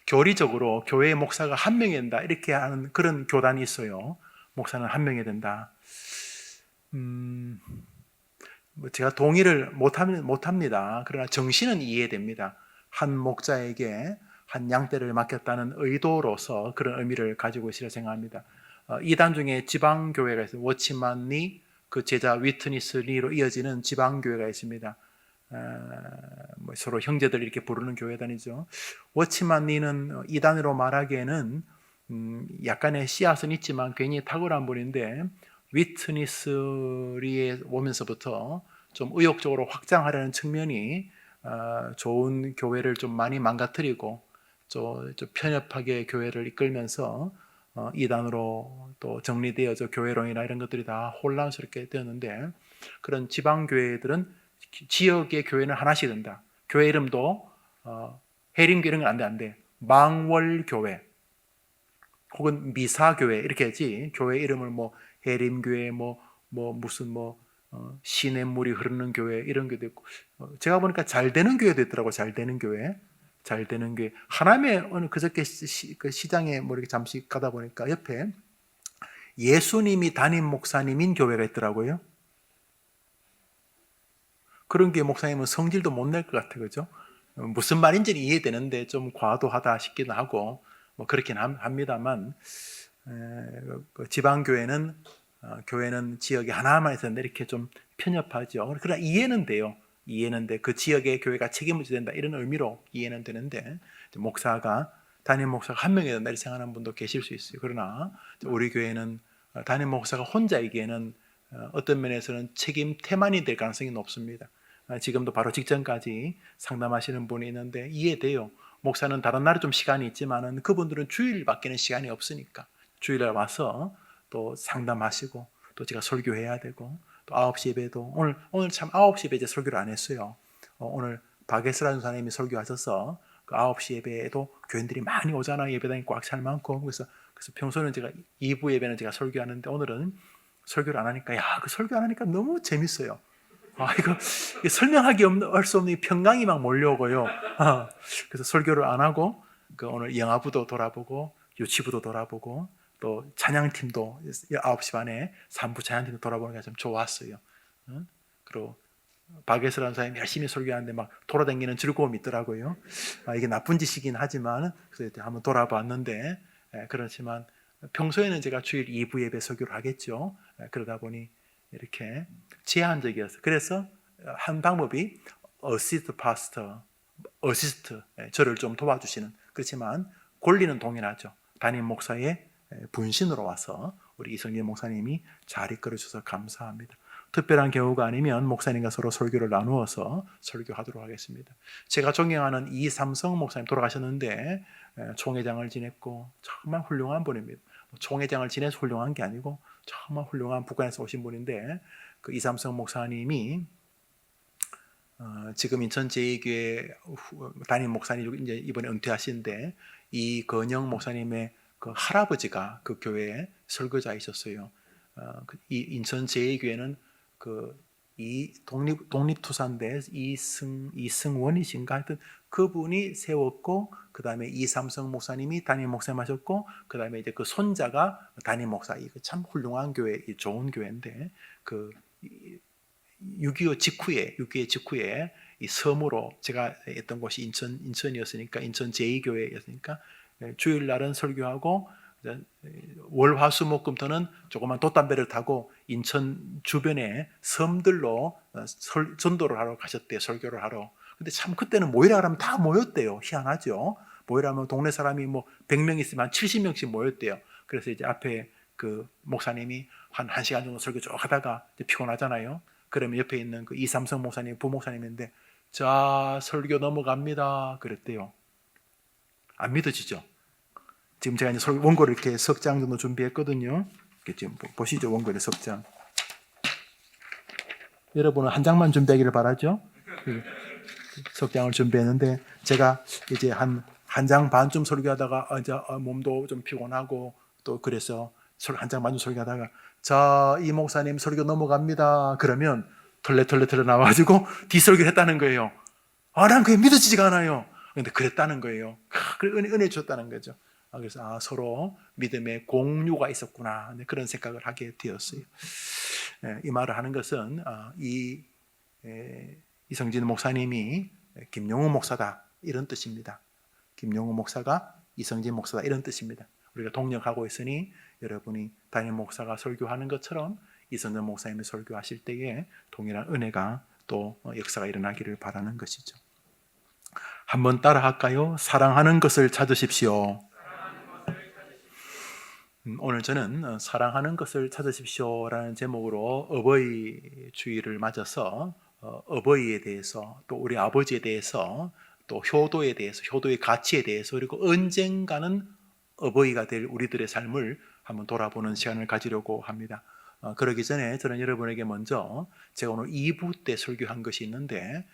교리적으로 교회의 목사가 한 명이 된다 이렇게 하는 그런 교단이 있어요. 목사는 한 명이 된다. 제가 동의를 못합니다. 그러나 정신은 이해됩니다. 한 목자에게 한 양떼를 맡겼다는 의도로서 그런 의미를 가지고 있으리라 생각합니다. 이단 중에 지방교회가 있어요. 워치만 리, 그 제자 위트니스 리로 이어지는 지방교회가 있습니다. 서로 형제들 이렇게 부르는 교회단이죠. 워치만 리는 이단으로 말하기에는 약간의 씨앗은 있지만 굉장히 탁월한 분인데, 위트니스 리에 오면서부터 좀 의욕적으로 확장하려는 측면이 좋은 교회를 좀 많이 망가뜨리고 좀 편협하게 교회를 이끌면서 이단으로 또 정리되어져 교회론이나 이런 것들이 다 혼란스럽게 되었는데, 그런 지방교회들은 지역의 교회는 하나씩 된다. 교회 이름도 해림교회 이런 건 안 돼. 망월교회 혹은 미사교회 이렇게 하지, 교회 이름을 뭐 해림교회 무슨 시냇물이 흐르는 교회 이런 교회도 있고, 제가 보니까 잘 되는 교회도 있더라고. 잘 되는 교회. 하남에 어느 그저께 그 시장에 뭐 이렇게 잠시 가다 보니까 옆에 예수님이 담임 목사님인 교회가 있더라고요. 그런 교회 목사님은 성질도 못 낼 것 같아, 그죠? 무슨 말인지는 이해되는데 좀 과도하다 싶기도 하고 뭐 그렇긴 합니다만, 지방 교회는 지역에 하나만 있었는데 이렇게 좀 편협하죠. 그러나 이해는 돼요. 그 지역의 교회가 책임을 져야 된다 이런 의미로 이해는 되는데, 담임 목사가 한 명이 된다 이렇게 생각하는 분도 계실 수 있어요. 그러나 우리 교회는 담임 목사가 혼자이기에는 어떤 면에서는 책임 태만이 될 가능성이 높습니다. 지금도 바로 직전까지 상담하시는 분이 있는데 이해돼요. 목사는 다른 날에 좀 시간이 있지만은 그분들은 주일밖에는 시간이 없으니까 주일에 와서 또 상담하시고, 또 제가 설교해야 되고, 또 9시 예배도 오늘 참 9시 예배 이제 설교를 안 했어요. 오늘 박예슬라는 사님이 설교하셔서 그 9시 예배에도 교인들이 많이 오잖아요. 예배당이 꽉 찰 많고. 그래서 평소에는 제가 2부 예배는 제가 설교하는데 오늘은 설교를 안 하니까, 그 설교 안 하니까 너무 재밌어요. 이거 설명하기 할 수 없는 평강이 막 몰려오고요. 그래서 설교를 안 하고 오늘 영화부도 돌아보고 유치부도 돌아보고 또 찬양팀도 9시 반에 3부 찬양팀도 돌아보는 게 좀 좋았어요. 그리고 박예슬라는 사람이 열심히 설교하는데 막 돌아다니는 즐거움이 있더라고요. 이게 나쁜 짓이긴 하지만 그래서 한번 돌아봤는데, 그렇지만 평소에는 제가 주일 2부 예배 설교를 하겠죠. 그러다 보니 이렇게 제한적이어서, 그래서 한 방법이 어시스트 파스터, 저를 좀 도와주시는, 그렇지만 권리는 동일하죠. 담임 목사의 분신으로 와서 우리 이성진 목사님이 잘 이끌어 주셔서 감사합니다. 특별한 경우가 아니면 목사님과 서로 설교를 나누어서 설교하도록 하겠습니다. 제가 존경하는 이삼성 목사님 돌아가셨는데 총회장을 지냈고 정말 훌륭한 분입니다. 총회장을 지내서 훌륭한 게 아니고 정말 훌륭한 북한에서 오신 분인데, 그 이삼성 목사님이 지금 인천 제2교회 담임 목사님 이제 이번에 은퇴하신데, 이건영 목사님의 그 할아버지가 그 교회에 설교자이셨어요. 이 인천 제2교회는 이 독립투사인데 이승원이신가 하여튼 그분이 세웠고, 그 다음에 이삼성 목사님이 담임 목사님 하셨고, 그 다음에 이제 그 손자가 담임 목사. 이거 참 훌륭한 교회, 좋은 교회인데, 6.25 직후에 이 섬으로 제가 있던 곳이 인천이었으니까, 인천 제2교회였으니까 주일날은 설교하고 월화수목금토는 조그만 돛담배를 타고 인천 주변의 섬들로 전도를 하러 가셨대요. 설교를 하러. 근데 참 그때는 모이라 하면 다 모였대요. 희한하죠. 모이라 하면 동네 사람이 100명 있으면 70명씩 모였대요. 그래서 이제 앞에 그 목사님이 한 1시간 정도 설교 쭉 하다가 피곤하잖아요. 그러면 옆에 있는 그 이삼성 목사님, 부목사님인데, 자, 설교 넘어갑니다 그랬대요. 안 믿어지죠? 지금 제가 이제 원고를 이렇게 석 장 정도 준비했거든요. 지금 보시죠, 원고의 석 장. 여러분은 한 장만 준비하기를 바라죠. 석 장을 준비했는데, 제가 이제 한 장 반쯤 설교하다가 이제 몸도 좀 피곤하고 또 그래서 한 장 반쯤 설교하다가, 자, 이 목사님 설교 넘어갑니다 그러면 털레 나와가지고 뒷설교를 했다는 거예요. 난 그게 믿어지지가 않아요. 근데 그랬다는 거예요. 그래 은혜 줬다는 거죠. 그래서 서로 믿음의 공유가 있었구나, 그런 생각을 하게 되었어요. 이 말을 하는 것은 이성진 목사님이 김용우 목사다, 이런 뜻입니다. 김용우 목사가 이성진 목사다, 이런 뜻입니다. 우리가 동력하고 있으니 여러분이 담임 목사가 설교하는 것처럼 이성진 목사님이 설교하실 때에 동일한 은혜가 또 역사가 일어나기를 바라는 것이죠. 한번 따라 할까요? 사랑하는 것을 찾으십시오. 오늘 저는 사랑하는 것을 찾으십시오라는 제목으로 어버이 주일을 맞아서 어버이에 대해서, 또 우리 아버지에 대해서, 또 효도에 대해서, 효도의 가치에 대해서, 그리고 언젠가는 어버이가 될 우리들의 삶을 한번 돌아보는 시간을 가지려고 합니다. 그러기 전에 저는 여러분에게 먼저 제가 오늘 2부 때 설교한 것이 있는데,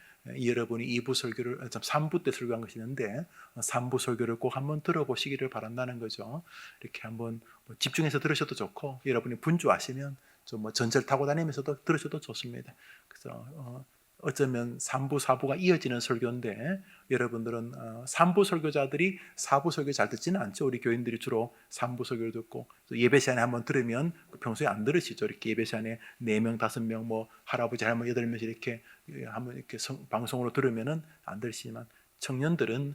여러분이 3부 때 설교한 것이 있는데 3부 설교를 꼭 한번 들어보시기를 바란다는 거죠. 이렇게 한번 집중해서 들으셔도 좋고, 여러분이 분주하시면 좀 전철 타고 다니면서도 들으셔도 좋습니다. 그래서 어쩌면 3부, 4부가 이어지는 설교인데, 여러분들은 3부 설교자들이 4부 설교 잘 듣지는 않죠. 우리 교인들이 주로 3부 설교를 듣고, 예배 시간에 한번 들으면 평소에 안 들으시죠. 이렇게 예배 시간에 4명, 5명, 뭐 할아버지, 할머니 8명씩 이렇게 한번 이렇게 방송으로 들으면은 안 들으시지만, 청년들은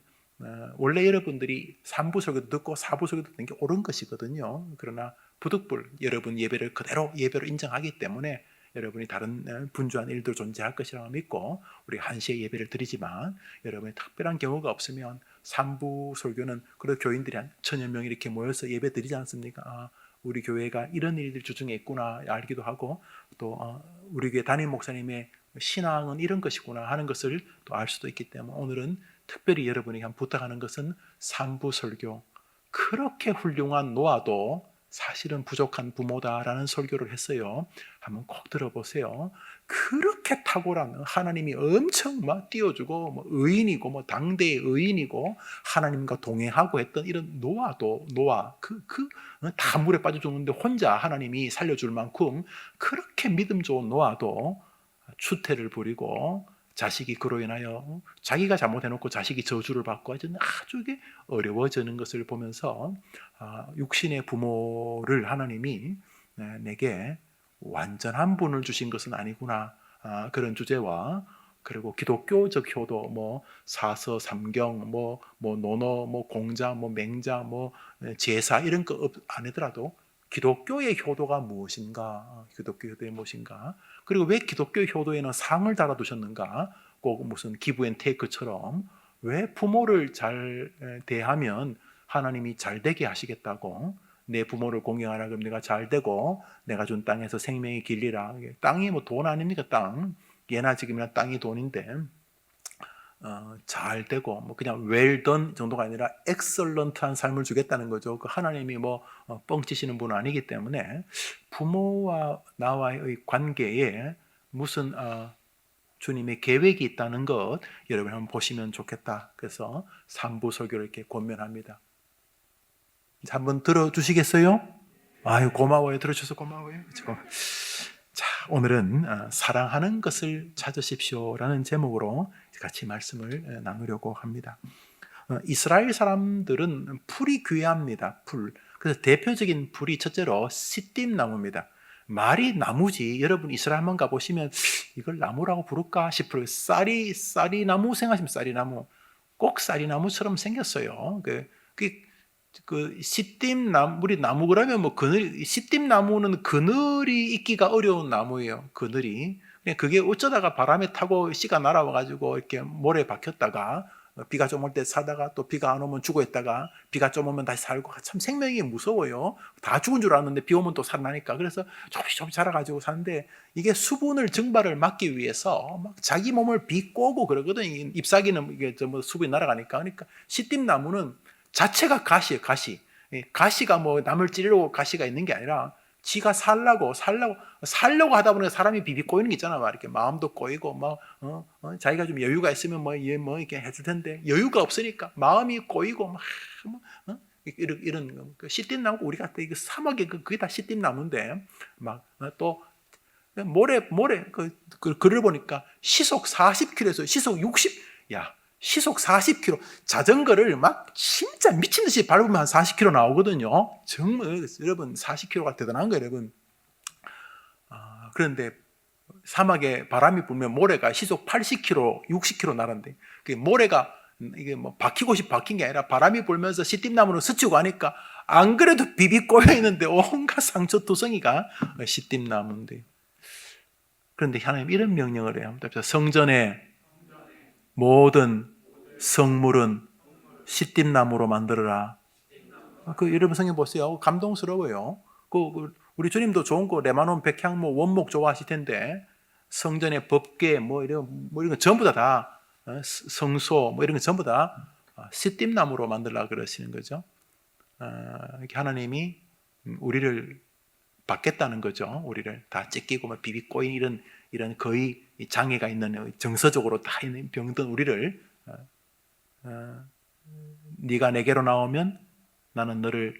원래 여러분들이 3부 설교도 듣고 4부 설교도 듣는 게 옳은 것이거든요. 그러나 부득불 여러분 예배를 그대로 예배로 인정하기 때문에 여러분이 다른 분주한 일도 존재할 것이라고 믿고 우리 1시에 예배를 드리지만, 여러분이 특별한 경우가 없으면 3부 설교는, 그래도 교인들이 한 1000여 명 이렇게 모여서 예배 드리지 않습니까? 우리 교회가 이런 일들 주중에 있구나 알기도 하고, 또 우리 교회 담임 목사님의 신앙은 이런 것이구나 하는 것을 또 알 수도 있기 때문에, 오늘은 특별히 여러분에게 부탁하는 것은 3부 설교, 그렇게 훌륭한 노아도 사실은 부족한 부모다라는 설교를 했어요. 한번 꼭 들어보세요. 그렇게 탁월한, 하나님이 엄청 막 띄워주고 의인이고 당대의 의인이고 하나님과 동행하고 했던 이런 노아, 다 물에 빠져 죽는데 혼자 하나님이 살려줄 만큼 그렇게 믿음 좋은 노아도 추태를 부리고, 자식이 그로 인하여 자기가 잘못해놓고 자식이 저주를 받고 아주 이게 어려워지는 것을 보면서, 육신의 부모를 하나님이 내게 완전한 분을 주신 것은 아니구나, 그런 주제와, 그리고 기독교적 효도, 사서, 삼경, 논어, 공자, 맹자, 제사 이런 거 아니더라도 기독교의 효도가 무엇인가, 기독교 효도의 무엇인가, 그리고 왜 기독교 효도에는 상을 달아두셨는가, 꼭 무슨 기브앤테이크처럼 왜 부모를 잘 대하면 하나님이 잘 되게 하시겠다고, 내 부모를 공경하라 그럼 내가 잘 되고 내가 준 땅에서 생명이 길리라. 땅이 돈 아닙니까? 땅, 예나 지금이나 땅이 돈인데 잘 되고 그냥 웰던 정도가 아니라 엑설런트한 삶을 주겠다는 거죠. 그 하나님이 뻥치시는 분은 아니기 때문에 부모와 나와의 관계에 무슨 주님의 계획이 있다는 것 여러분 한번 보시면 좋겠다. 그래서 3부 설교를 이렇게 권면합니다. 한번 들어주시겠어요? 아유, 고마워요. 들어주셔서 고마워요. 자, 오늘은 사랑하는 것을 찾으십시오라는 제목으로 같이 말씀을 나누려고 합니다. 이스라엘 사람들은 풀이 귀합니다. 풀. 그래서 대표적인 풀이 첫째로 시띠임 나무입니다. 말이 나무지, 여러분 이스라엘 한번 가보시면 이걸 나무라고 부를까 싶어요. 쌀이 나무 생각하시면 쌀이 나무, 꼭 쌀이 나무처럼 생겼어요. 시띠임 나무, 우리 나무 그러면 시띠임 나무는 그늘이 있기가 어려운 나무예요. 그늘이. 그게 어쩌다가 바람에 타고 씨가 날아와가지고 이렇게 모래에 박혔다가 비가 좀 올 때 사다가 또 비가 안 오면 죽어 있다가 비가 좀 오면 다시 살고, 참 생명이 무서워요. 다 죽은 줄 알았는데 비 오면 또 살아나니까. 그래서 조금씩 자라가지고 사는데, 이게 수분을 증발을 막기 위해서 막 자기 몸을 비꼬고 그러거든. 잎사귀는 이게 수분이 날아가니까. 그러니까 시띠임 나무는 자체가 가시예요, 가시. 가시가 남을 찌르려고 가시가 있는 게 아니라 지가 살려고 하다 보니까 사람이 비비 꼬이는 게 있잖아. 이렇게 마음도 꼬이고, 자기가 좀 여유가 있으면 이렇게 해줄 텐데, 여유가 없으니까 마음이 꼬이고, 이런 시띠임 나무, 우리가 이거 사막에 그게 다 시띠임 나무인데, 또 모래, 글을 보니까 시속 40km에서 시속 60, 야, 시속 40km. 자전거를 막 진짜 미친 듯이 밟으면 한 40km 나오거든요. 정말 여러분 40km가 대단한 거예요, 여러분. 그런데 사막에 바람이 불면 모래가 시속 80km, 60km 나란데, 그 모래가 이게 뭐 박히고 박힌 게 아니라 바람이 불면서 시띠나무로 스치고 가니까 안 그래도 비비 꼬여 있는데 온갖 상처 투성이가 시띠나무인데. 그런데 하나님 이런 명령을 해요. 성전에 모든 성물은 시띠나무로 만들어라. 여러분 성경 보세요. 감동스러워요. 우리 주님도 좋은 거 레바논 백향목 원목 좋아하실 텐데 성전의 법궤 뭐 이런 거 전부 다 성소 뭐 이런 거 전부 다 시띠나무로 만들라 그러시는 거죠. 하나님이 우리를 받겠다는 거죠. 우리를 다 찢기고 막 비비 꼬인 이런 거의 장애가 있는 정서적으로 다 있는 병든 우리를 네가 내게로 나오면 나는 너를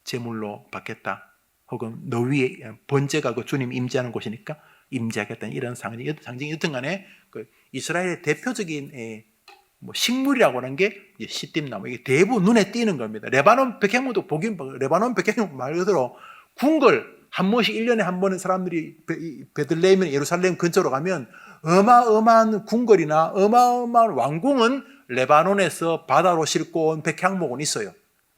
제물로 받겠다. 혹은 너 위에 번제가 그 주님 임재하는 곳이니까 임재하겠다는 이런 상징이 여튼간에 그 이스라엘의 대표적인 뭐 식물이라고 하는 게 시띠나무. 이게 대부분 눈에 띄는 겁니다. 레바논 백향목도 보긴 레바논 백향목 말 그대로 궁궐 한 번씩 1년에 한 번은 사람들이 베들레헴이나 예루살렘 근처로 가면 어마어마한 궁궐이나 어마어마한 왕궁은 레바논에서 바다로 싣고 온 백향목은 있어요.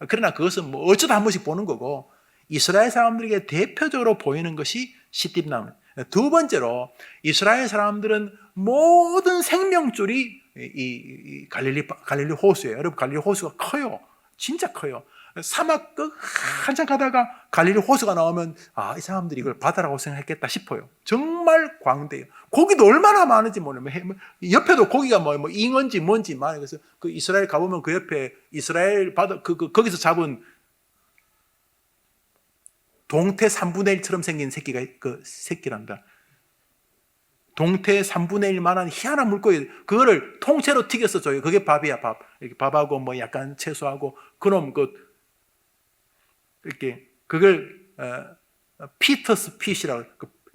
그러나 그것은 뭐 어쩌다 한 번씩 보는 거고 이스라엘 사람들에게 대표적으로 보이는 것이 시띠나무. 두 번째로 이스라엘 사람들은 모든 생명줄이 이 갈릴리 호수예요. 여러분 갈릴리 호수가 커요. 진짜 커요. 사막 끝 한참 가다가 갈릴리 호수가 나오면 이 사람들이 이걸 바다라고 생각했겠다 싶어요. 정말 광대예요. 고기도 얼마나 많은지 모르면 옆에도 고기가 뭐 잉어인지 뭔지 많아요. 그래서 그 이스라엘 가보면 그 옆에 이스라엘 바다 거기서 잡은 동태 3분의 1처럼 생긴 새끼가 그 새끼란다. 동태 3분의 1만한 희한한 물고기 그거를 통째로 튀겨서 줘요. 그게 밥이야, 밥. 이렇게 밥하고 뭐 약간 채소하고 그놈 이렇게 그걸 피터스 핏이라고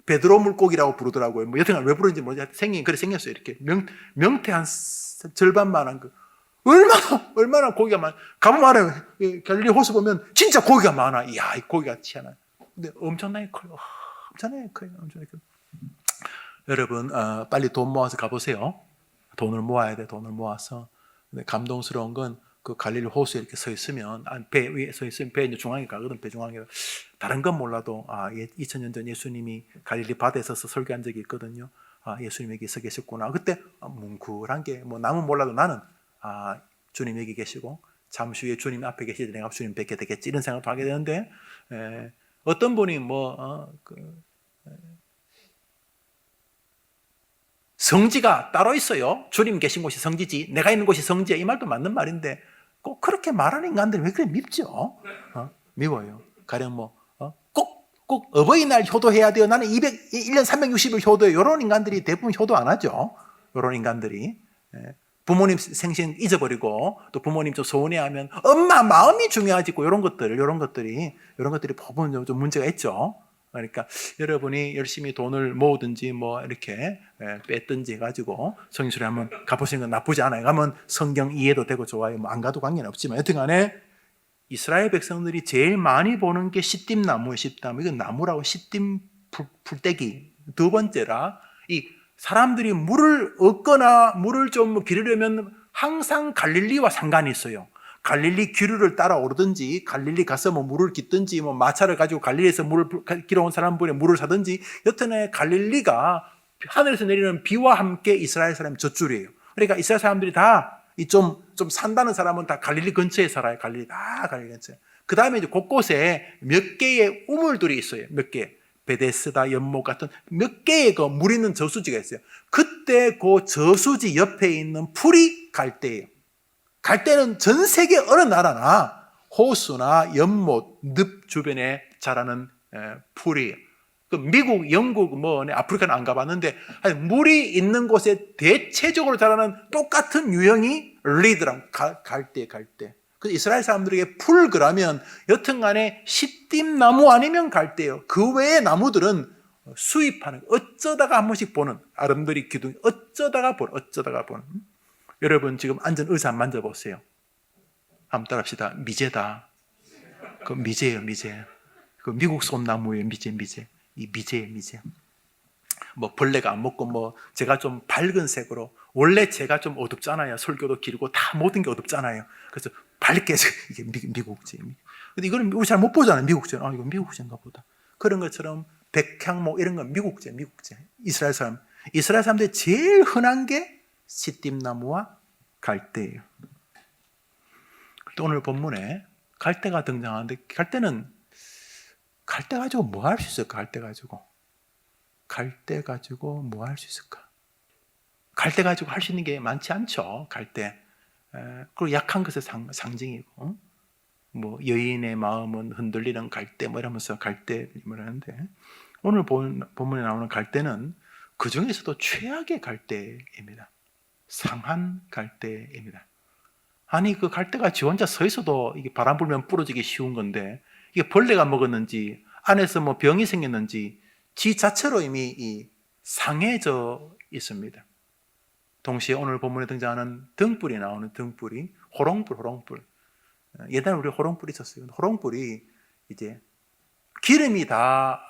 베드로 물고기라고 부르더라고요. 뭐 여튼간 왜 부르는지 모르겠는데 생겼어요. 이렇게 명태 한 절반만한 거. 얼마나 고기가 많아. 가보면 알아요. 갈릴리 호수 보면 진짜 고기가 많아. 이야, 이 고기가 희한하네. 근데 엄청나게 커요. 엄청나게 커요. 여러분, 빨리 돈 모아서 가보세요. 돈을 모아야 돼, 돈을 모아서. 근데 감동스러운 건 그 갈릴리 호수에 이렇게 서 있으면, 배 위에 서 있으면 배 중앙에 가거든, 배 중앙에. 다른 건 몰라도, 2000년 전 예수님이 갈릴리 바다에 서서 설교한 적이 있거든요. 예수님 여기 서 계셨구나. 그때 뭉클한 게, 뭐 남은 몰라도 나는, 주님 여기 계시고, 잠시 후에 주님 앞에 계시지 내가 주님 뵙게 되겠지. 이런 생각도 하게 되는데, 어떤 분이 성지가 따로 있어요. 주님 계신 곳이 성지지, 내가 있는 곳이 성지야. 이 말도 맞는 말인데, 꼭 그렇게 말하는 인간들이 왜 그래 밉죠? 미워요. 가령 꼭 어버이날 효도해야 돼요. 나는 1년 360일 효도해요. 이런 인간들이 대부분 효도 안 하죠. 이런 인간들이. 부모님 생신 잊어버리고, 또 부모님 좀 서운해하면, 엄마 마음이 중요하지. 이런 것들이 보면 좀 문제가 있죠. 그러니까 여러분이 열심히 돈을 모으든지 뭐 이렇게 뺐든지 해가지고 성인술에 한번 가보시는 건 나쁘지 않아요. 가면 성경 이해도 되고 좋아요. 뭐 안 가도 관계는 없지만 여튼간에 이스라엘 백성들이 제일 많이 보는 게 시띠나무예요. 시띠나무. 이건 나무라고 시띠 풀떼기. 두 번째라 이 사람들이 물을 얻거나 물을 좀 기르려면 항상 갈릴리와 상관이 있어요. 갈릴리 기류를 따라 오르든지 갈릴리 가서 뭐 물을 깃든지 뭐 마차를 가지고 갈릴리에서 물을 길어온 사람분의 물을 사든지 여튼에 갈릴리가 하늘에서 내리는 비와 함께 이스라엘 사람이 젖줄이에요. 그러니까 이스라엘 사람들이 다 좀 산다는 사람은 다 갈릴리 근처에 살아요. 갈릴리 근처에. 그 다음에 이제 곳곳에 몇 개의 우물들이 있어요. 몇 개. 베데스다 연못 같은 몇 개의 그 물 있는 저수지가 있어요. 그때 그 저수지 옆에 있는 풀이 갈대예요. 갈대는 전 세계 어느 나라나 호수나 연못, 늪 주변에 자라는 풀이에요. 미국, 영국, 아프리카는 안 가봤는데 물이 있는 곳에 대체적으로 자라는 똑같은 유형이 리드랑 갈대. 그래서 이스라엘 사람들에게 풀 그러면 여튼간에 시띠나무 아니면 갈대예요. 그 외의 나무들은 수입하는 어쩌다가 한 번씩 보는 아름드리 기둥 어쩌다가 보는. 여러분 지금 앉은 의자 한번 만져보세요. 한번 따라합시다. 미제다. 그 미제예요, 미제. 그 미국 솜나무예요, 미제. 이 미제예요, 미제. 뭐 벌레가 안 먹고 뭐 제가 좀 밝은 색으로, 원래 제가 좀 어둡잖아요. 설교도 길고 다 모든 게 어둡잖아요. 그래서 밝게 이게 미국제. 근데 이거는 우리 잘 못 보잖아요. 미국제. 아, 이거 미국제인가 보다. 그런 것처럼 백향목 이런 건 미국제. 이스라엘 사람들이 제일 흔한 게 시띠나무와 갈대예요. 또 오늘 본문에 갈대가 등장하는데, 갈대 가지고 뭐 할 수 있을까? 갈대 가지고 뭐 할 수 있을까? 갈대 가지고 할 수 있는 게 많지 않죠. 갈대. 그리고 약한 것의 상징이고, 뭐 여인의 마음은 흔들리는 갈대 뭐 이러면서 갈대임을 하는데, 오늘 본문에 나오는 갈대는 그 중에서도 최악의 갈대입니다. 상한 갈대입니다. 아니, 그 갈대가 지 혼자 서 있어도 이게 바람 불면 부러지기 쉬운 건데, 이게 벌레가 먹었는지 안에서 뭐 병이 생겼는지 지 자체로 이미 상해져 있습니다. 동시에 오늘 본문에 등장하는 등불이 나오는 등불이 호롱불. 예전에 우리 호롱불이 있었어요. 호롱불이 이제 기름이 다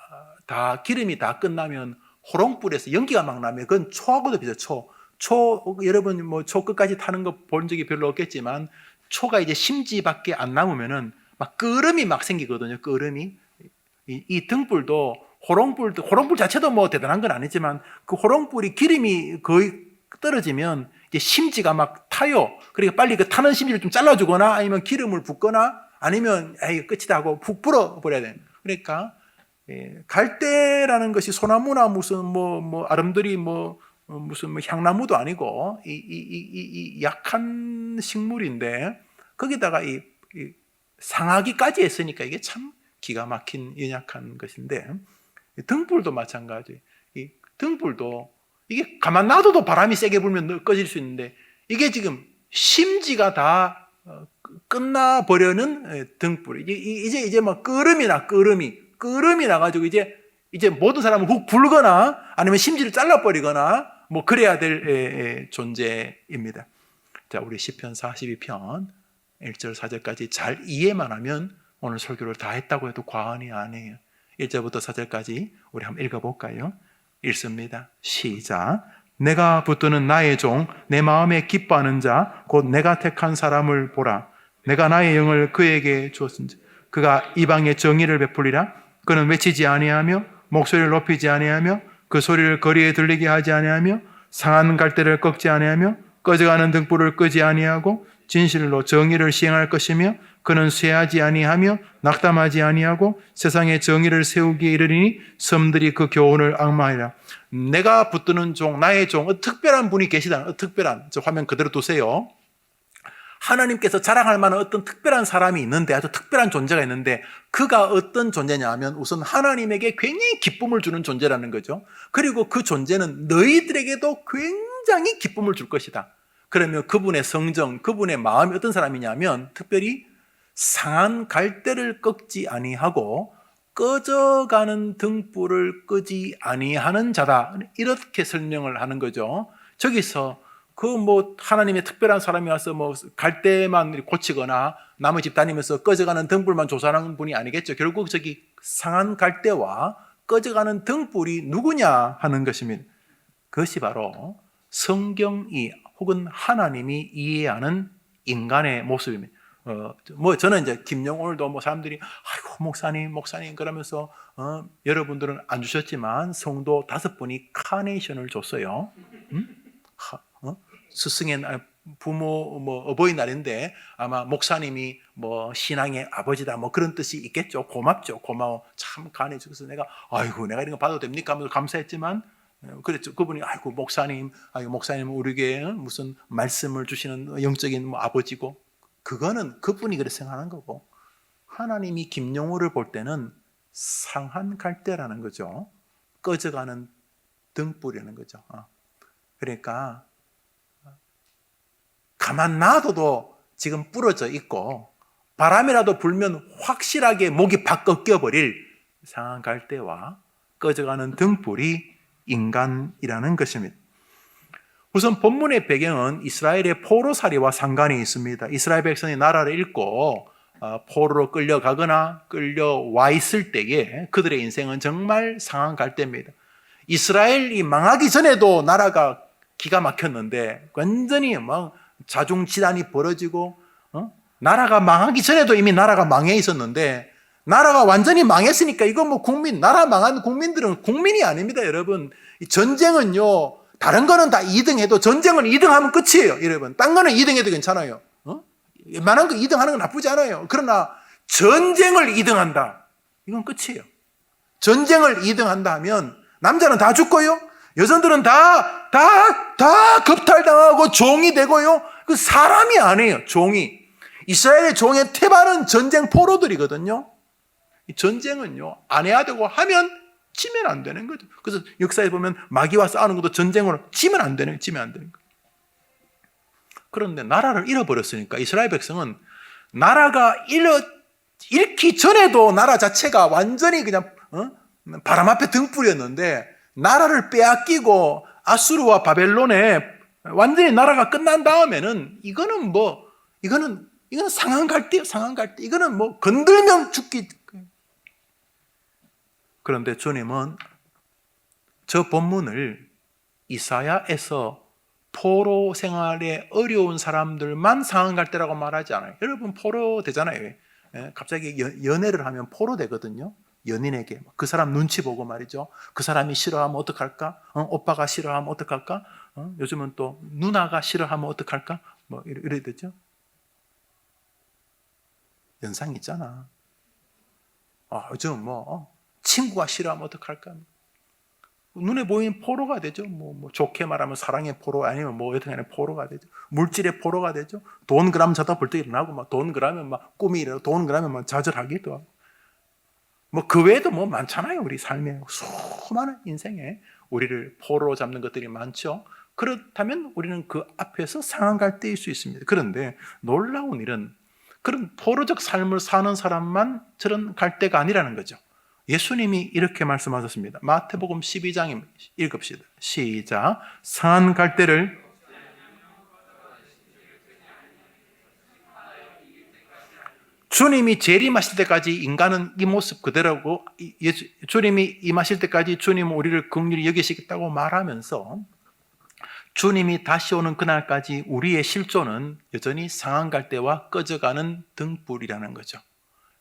끝나면 호롱불에서 연기가 막 나면 그건 초하고도 비슷해요. 초 여러분 뭐 초 끝까지 타는 거 본 적이 별로 없겠지만, 초가 이제 심지밖에 안 남으면은 막 끄름이 막 생기거든요. 끄름이. 이 등불도 호롱불 자체도 뭐 대단한 건 아니지만, 그 호롱불이 기름이 거의 떨어지면 이제 심지가 막 타요. 그러니까 빨리 그 타는 심지를 좀 잘라주거나 아니면 기름을 붓거나 아니면 에이 끝이다 하고 푹 불어버려야 돼요. 그러니까 갈대라는 것이 소나무나 무슨 뭐 아름드리 무슨 향나무도 아니고 이 약한 식물인데, 거기다가 이 상하기까지 했으니까 이게 참 기가 막힌 연약한 것인데, 등불도 마찬가지. 이 등불도 이게 가만 놔둬도 바람이 세게 불면 꺼질 수 있는데, 이게 지금 심지가 다 끝나버려는 등불. 이제 뭐 끄름이 나가지고 이제 모든 사람은 훅 불거나 아니면 심지를 잘라버리거나 뭐 그래야 될 존재입니다. 자, 우리 시편 42편 1절 4절까지 잘 이해만 하면 오늘 설교를 다 했다고 해도 과언이 아니에요. 1절부터 4절까지 우리 한번 읽어볼까요? 읽습니다. 시작. 내가 붙드는 나의 종, 내 마음에 기뻐하는 자, 곧 내가 택한 사람을 보라. 내가 나의 영을 그에게 주었은지 그가 이방에 정의를 베풀리라. 그는 외치지 아니하며 목소리를 높이지 아니하며 그 소리를 거리에 들리게 하지 아니하며 상한 갈대를 꺾지 아니하며 꺼져가는 등불을 끄지 아니하고 진실로 정의를 시행할 것이며 그는 쇠하지 아니하며 낙담하지 아니하고 세상에 정의를 세우기에 이르리니 섬들이 그 교훈을 앙망하리라. 내가 붙드는 종, 나의 종, 특별한 분이 계시다. 특별한, 저 화면 그대로 두세요. 하나님께서 자랑할 만한 어떤 특별한 사람이 있는데, 아주 특별한 존재가 있는데, 그가 어떤 존재냐 하면 우선 하나님에게 굉장히 기쁨을 주는 존재라는 거죠. 그리고 그 존재는 너희들에게도 굉장히 기쁨을 줄 것이다. 그러면 그분의 성정, 그분의 마음이 어떤 사람이냐면, 특별히 상한 갈대를 꺾지 아니하고 꺼져가는 등불을 끄지 아니하는 자다. 이렇게 설명을 하는 거죠. 저기서 하나님의 특별한 사람이 와서 갈대만 고치거나 남의 집 다니면서 꺼져가는 등불만 조사하는 분이 아니겠죠. 결국 저기 상한 갈대와 꺼져가는 등불이 누구냐 하는 것입니다. 그것이 바로 성경이 혹은 하나님이 이해하는 인간의 모습입니다. 저는 이제 김영오늘도 사람들이 아이고 목사님 그러면서 여러분들은 안 주셨지만 성도 5분이 카네이션을 줬어요. 스승의 날, 부모 어버이날인데 아마 목사님이 신앙의 아버지다 그런 뜻이 있겠죠. 고맙죠. 고마워. 참 간에 주셔서 내가 이런 거 받아도 됩니까? 하면서 감사했지만, 그랬죠. 그분이 목사님 우리에게 무슨 말씀을 주시는 영적인 아버지고, 그거는 그분이 그렇게 생각하는 거고, 하나님이 김용호를 볼 때는 상한 갈대라는 거죠. 꺼져가는 등불이라는 거죠. 그러니까 가만 놔둬도 지금 부러져 있고 바람이라도 불면 확실하게 목이 팍 꺾여버릴 상한 갈대와 꺼져가는 등불이 인간이라는 것입니다. 우선 본문의 배경은 이스라엘의 포로살이와 상관이 있습니다. 이스라엘 백성이 나라를 잃고 포로로 끌려가거나 끌려와 있을 때에 그들의 인생은 정말 상한 갈대입니다. 이스라엘이 망하기 전에도 나라가 기가 막혔는데 완전히 막 자중지단이 벌어지고 나라가 망하기 전에도 이미 나라가 망해 있었는데 나라가 완전히 망했으니까 이거 뭐 나라 망한 국민들은 국민이 아닙니다, 여러분. 전쟁은요, 다른 거는 다 2등해도 전쟁은 2등하면 끝이에요, 여러분. 딴 거는 2등해도 괜찮아요. 웬만한 거 2등하는 건 나쁘지 않아요. 그러나 전쟁을 2등한다, 이건 끝이에요. 전쟁을 2등한다 하면 남자는 다 죽고요, 여성들은 다 겁탈당하고 종이 되고요. 그 사람이 아니에요, 종이. 이스라엘의 종의 태반은 전쟁 포로들이거든요. 이 전쟁은요, 안 해야 되고 하면 지면 안 되는 거죠. 그래서 역사에 보면 마귀와 싸우는 것도 전쟁으로 지면 안 되는 거예요. 그런데 나라를 잃어버렸으니까 이스라엘 백성은 나라가 잃기 전에도 나라 자체가 완전히 그냥 바람 앞에 등불이었는데 나라를 빼앗기고 아수르와 바벨론에 완전히 나라가 끝난 다음에는 이거는 상한 갈대예요, 상한 갈대. 이거는 뭐 건들면 죽기. 그런데 주님은 저 본문을 이사야에서 포로 생활에 어려운 사람들만 상한 갈대라고 말하지 않아요. 여러분 포로 되잖아요. 갑자기 연애를 하면 포로 되거든요. 연인에게 그 사람 눈치 보고 말이죠. 그 사람이 싫어하면 어떡할까? 오빠가 싫어하면 어떡할까? 요즘은 또 누나가 싫어하면 어떡할까? 뭐 이래 되죠. 연상 있잖아. 요즘 친구가 싫어하면 어떡할까? 눈에 보이는 포로가 되죠. 뭐 좋게 말하면 사랑의 포로, 아니면 여튼간에 포로가 되죠. 물질의 포로가 되죠. 돈 그러면 자다 벌떡 일어나고, 돈 그러면 꿈이 일어나고, 돈 그러면 좌절하기도 하고. 그 외에도 많잖아요. 우리 삶에 수많은 인생에 우리를 포로로 잡는 것들이 많죠. 그렇다면 우리는 그 앞에서 상한 갈대일 수 있습니다. 그런데 놀라운 일은 그런 포로적 삶을 사는 사람만 저런 갈대가 아니라는 거죠. 예수님이 이렇게 말씀하셨습니다. 마태복음 12장 읽읍시다. 시작. 상한 갈대를 주님이 재림하실 때까지 인간은 이 모습 그대로고, 주님이 임하실 때까지 주님은 우리를 긍휼히 여기시겠다고 말하면서 주님이 다시 오는 그날까지 우리의 실존은 여전히 상한 갈대와 꺼져가는 등불이라는 거죠.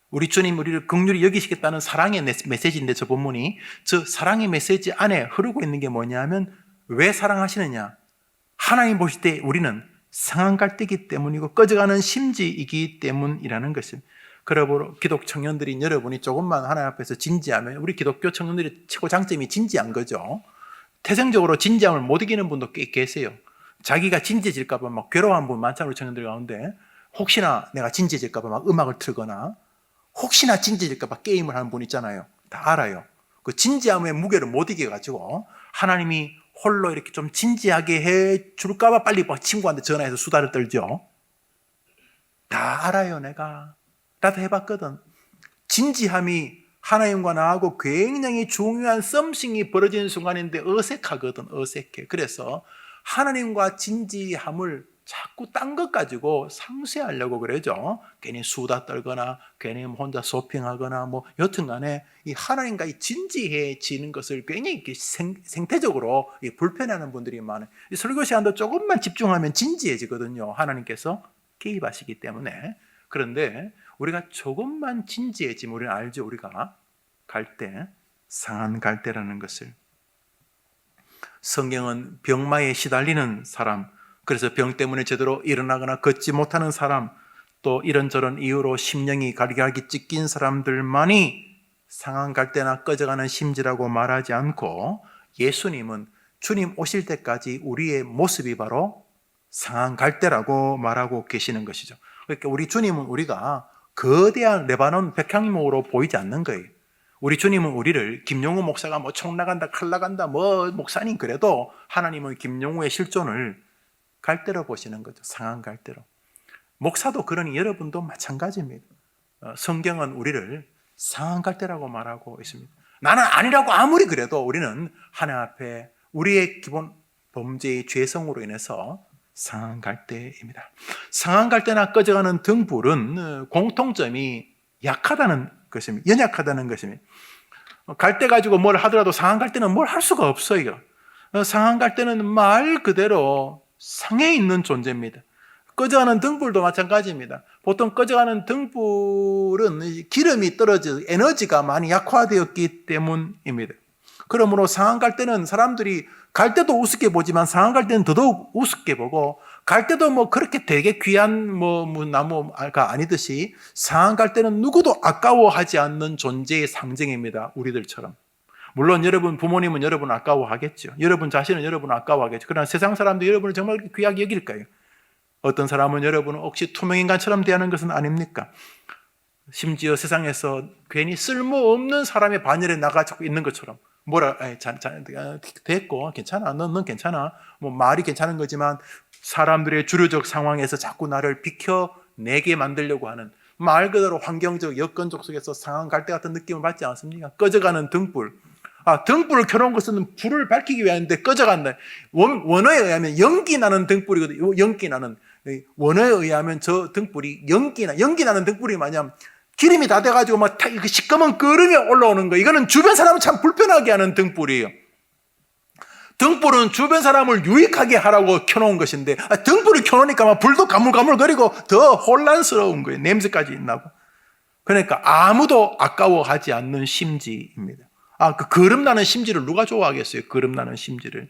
우리 주님 우리를 긍휼히 여기시겠다는 사랑의 메시지인데, 저 본문이 저 사랑의 메시지 안에 흐르고 있는 게 뭐냐면, 왜 사랑하시느냐? 하나님 보실 때 우리는 상한 갈대이기 때문이고 꺼져가는 심지이기 때문이라는 것입니다. 그러므로 기독 청년들인 여러분이 조금만 하나님 앞에서 진지하면, 우리 기독교 청년들의 최고 장점이 진지한 거죠. 태생적으로 진지함을 못 이기는 분도 꽤 계세요. 자기가 진지해질까 봐 괴로워하는 분 많잖아요, 우리 청년들 가운데. 혹시나 내가 진지해질까 봐 음악을 틀거나, 혹시나 진지해질까 봐 게임을 하는 분 있잖아요. 다 알아요. 그 진지함의 무게를 못 이겨가지고 하나님이 홀로 이렇게 좀 진지하게 해 줄까 봐 빨리 친구한테 전화해서 수다를 떨죠. 다 알아요, 내가. 나도 해봤거든. 진지함이 하나님과 나하고 굉장히 중요한 썸씽이 벌어지는 순간인데 어색하거든, 어색해. 그래서 하나님과 진지함을 자꾸 딴 것 가지고 상쇄하려고 그러죠. 괜히 수다 떨거나, 괜히 혼자 쇼핑하거나, 여튼간에 이 하나님과 진지해지는 것을 굉장히 생태적으로 불편해하는 분들이 많아요. 이 설교 시간도 조금만 집중하면 진지해지거든요. 하나님께서 개입하시기 때문에. 그런데 우리가 조금만 진지해지면 우리는 알죠. 우리가 갈대, 상한 갈대라는 것을. 성경은 병마에 시달리는 사람, 그래서 병 때문에 제대로 일어나거나 걷지 못하는 사람, 또 이런저런 이유로 심령이 갈기갈기 찢긴 사람들만이 상한 갈대나 꺼져가는 심지라고 말하지 않고, 예수님은 주님 오실 때까지 우리의 모습이 바로 상한 갈대라고 말하고 계시는 것이죠. 그러니까 우리 주님은 우리가 거대한 레바논 백향목으로 보이지 않는 거예요. 우리 주님은 우리를 김용우 목사가 총 나간다, 칼 나간다, 목사님 그래도 하나님은 김용우의 실존을 갈대로 보시는 거죠. 상한 갈대로. 목사도 그러니 여러분도 마찬가지입니다. 성경은 우리를 상한 갈대라고 말하고 있습니다. 나는 아니라고 아무리 그래도 우리는 하나님 앞에 우리의 기본 범죄의 죄성으로 인해서 상한 갈대입니다. 상한 갈대나 꺼져가는 등불은 공통점이 약하다는 것입니다. 연약하다는 것입니다. 갈대 가지고 뭘 하더라도 상한 갈대는 뭘 할 수가 없어요. 상한 갈대는 말 그대로 상해 있는 존재입니다. 꺼져가는 등불도 마찬가지입니다. 보통 꺼져가는 등불은 기름이 떨어져 에너지가 많이 약화되었기 때문입니다. 그러므로 상한 갈대는 사람들이 갈대도 우습게 보지만 상한 갈대는 더더욱 우습게 보고, 갈대도 뭐 그렇게 되게 귀한 나무가 아니듯이 상한 갈대는 누구도 아까워하지 않는 존재의 상징입니다. 우리들처럼. 물론 여러분 부모님은 여러분 아까워하겠죠. 여러분 자신은 여러분 아까워하겠죠. 그러나 세상 사람들이 여러분을 정말 귀하게 여길까요? 어떤 사람은 여러분을 혹시 투명인간처럼 대하는 것은 아닙니까? 심지어 세상에서 괜히 쓸모없는 사람의 반열에 나가지고 있는 것처럼 됐고 괜찮아, 넌 괜찮아, 뭐 말이 괜찮은 거지만 사람들의 주류적 상황에서 자꾸 나를 비켜내게 만들려고 하는, 말 그대로 환경적 여건적 속에서 상한 갈대 같은 느낌을 받지 않습니까? 꺼져가는 등불. 등불을 켜놓은 것은 불을 밝히기 위함인데 꺼져간다. 원어에 의하면 연기 나는 등불이거든요. 연기 나는, 원어에 의하면 저 등불이 연기 나는 등불이 뭐냐면 기름이 다 돼가지고 막 시꺼먼 끓음이 올라오는 거. 이거는 주변 사람을 참 불편하게 하는 등불이에요. 등불은 주변 사람을 유익하게 하라고 켜놓은 것인데, 등불을 켜놓으니까 막 불도 가물가물거리고 더 혼란스러운 거예요. 냄새까지 나고. 그러니까 아무도 아까워하지 않는 심지입니다. 그 거름나는 심지를 누가 좋아하겠어요? 거름나는 심지를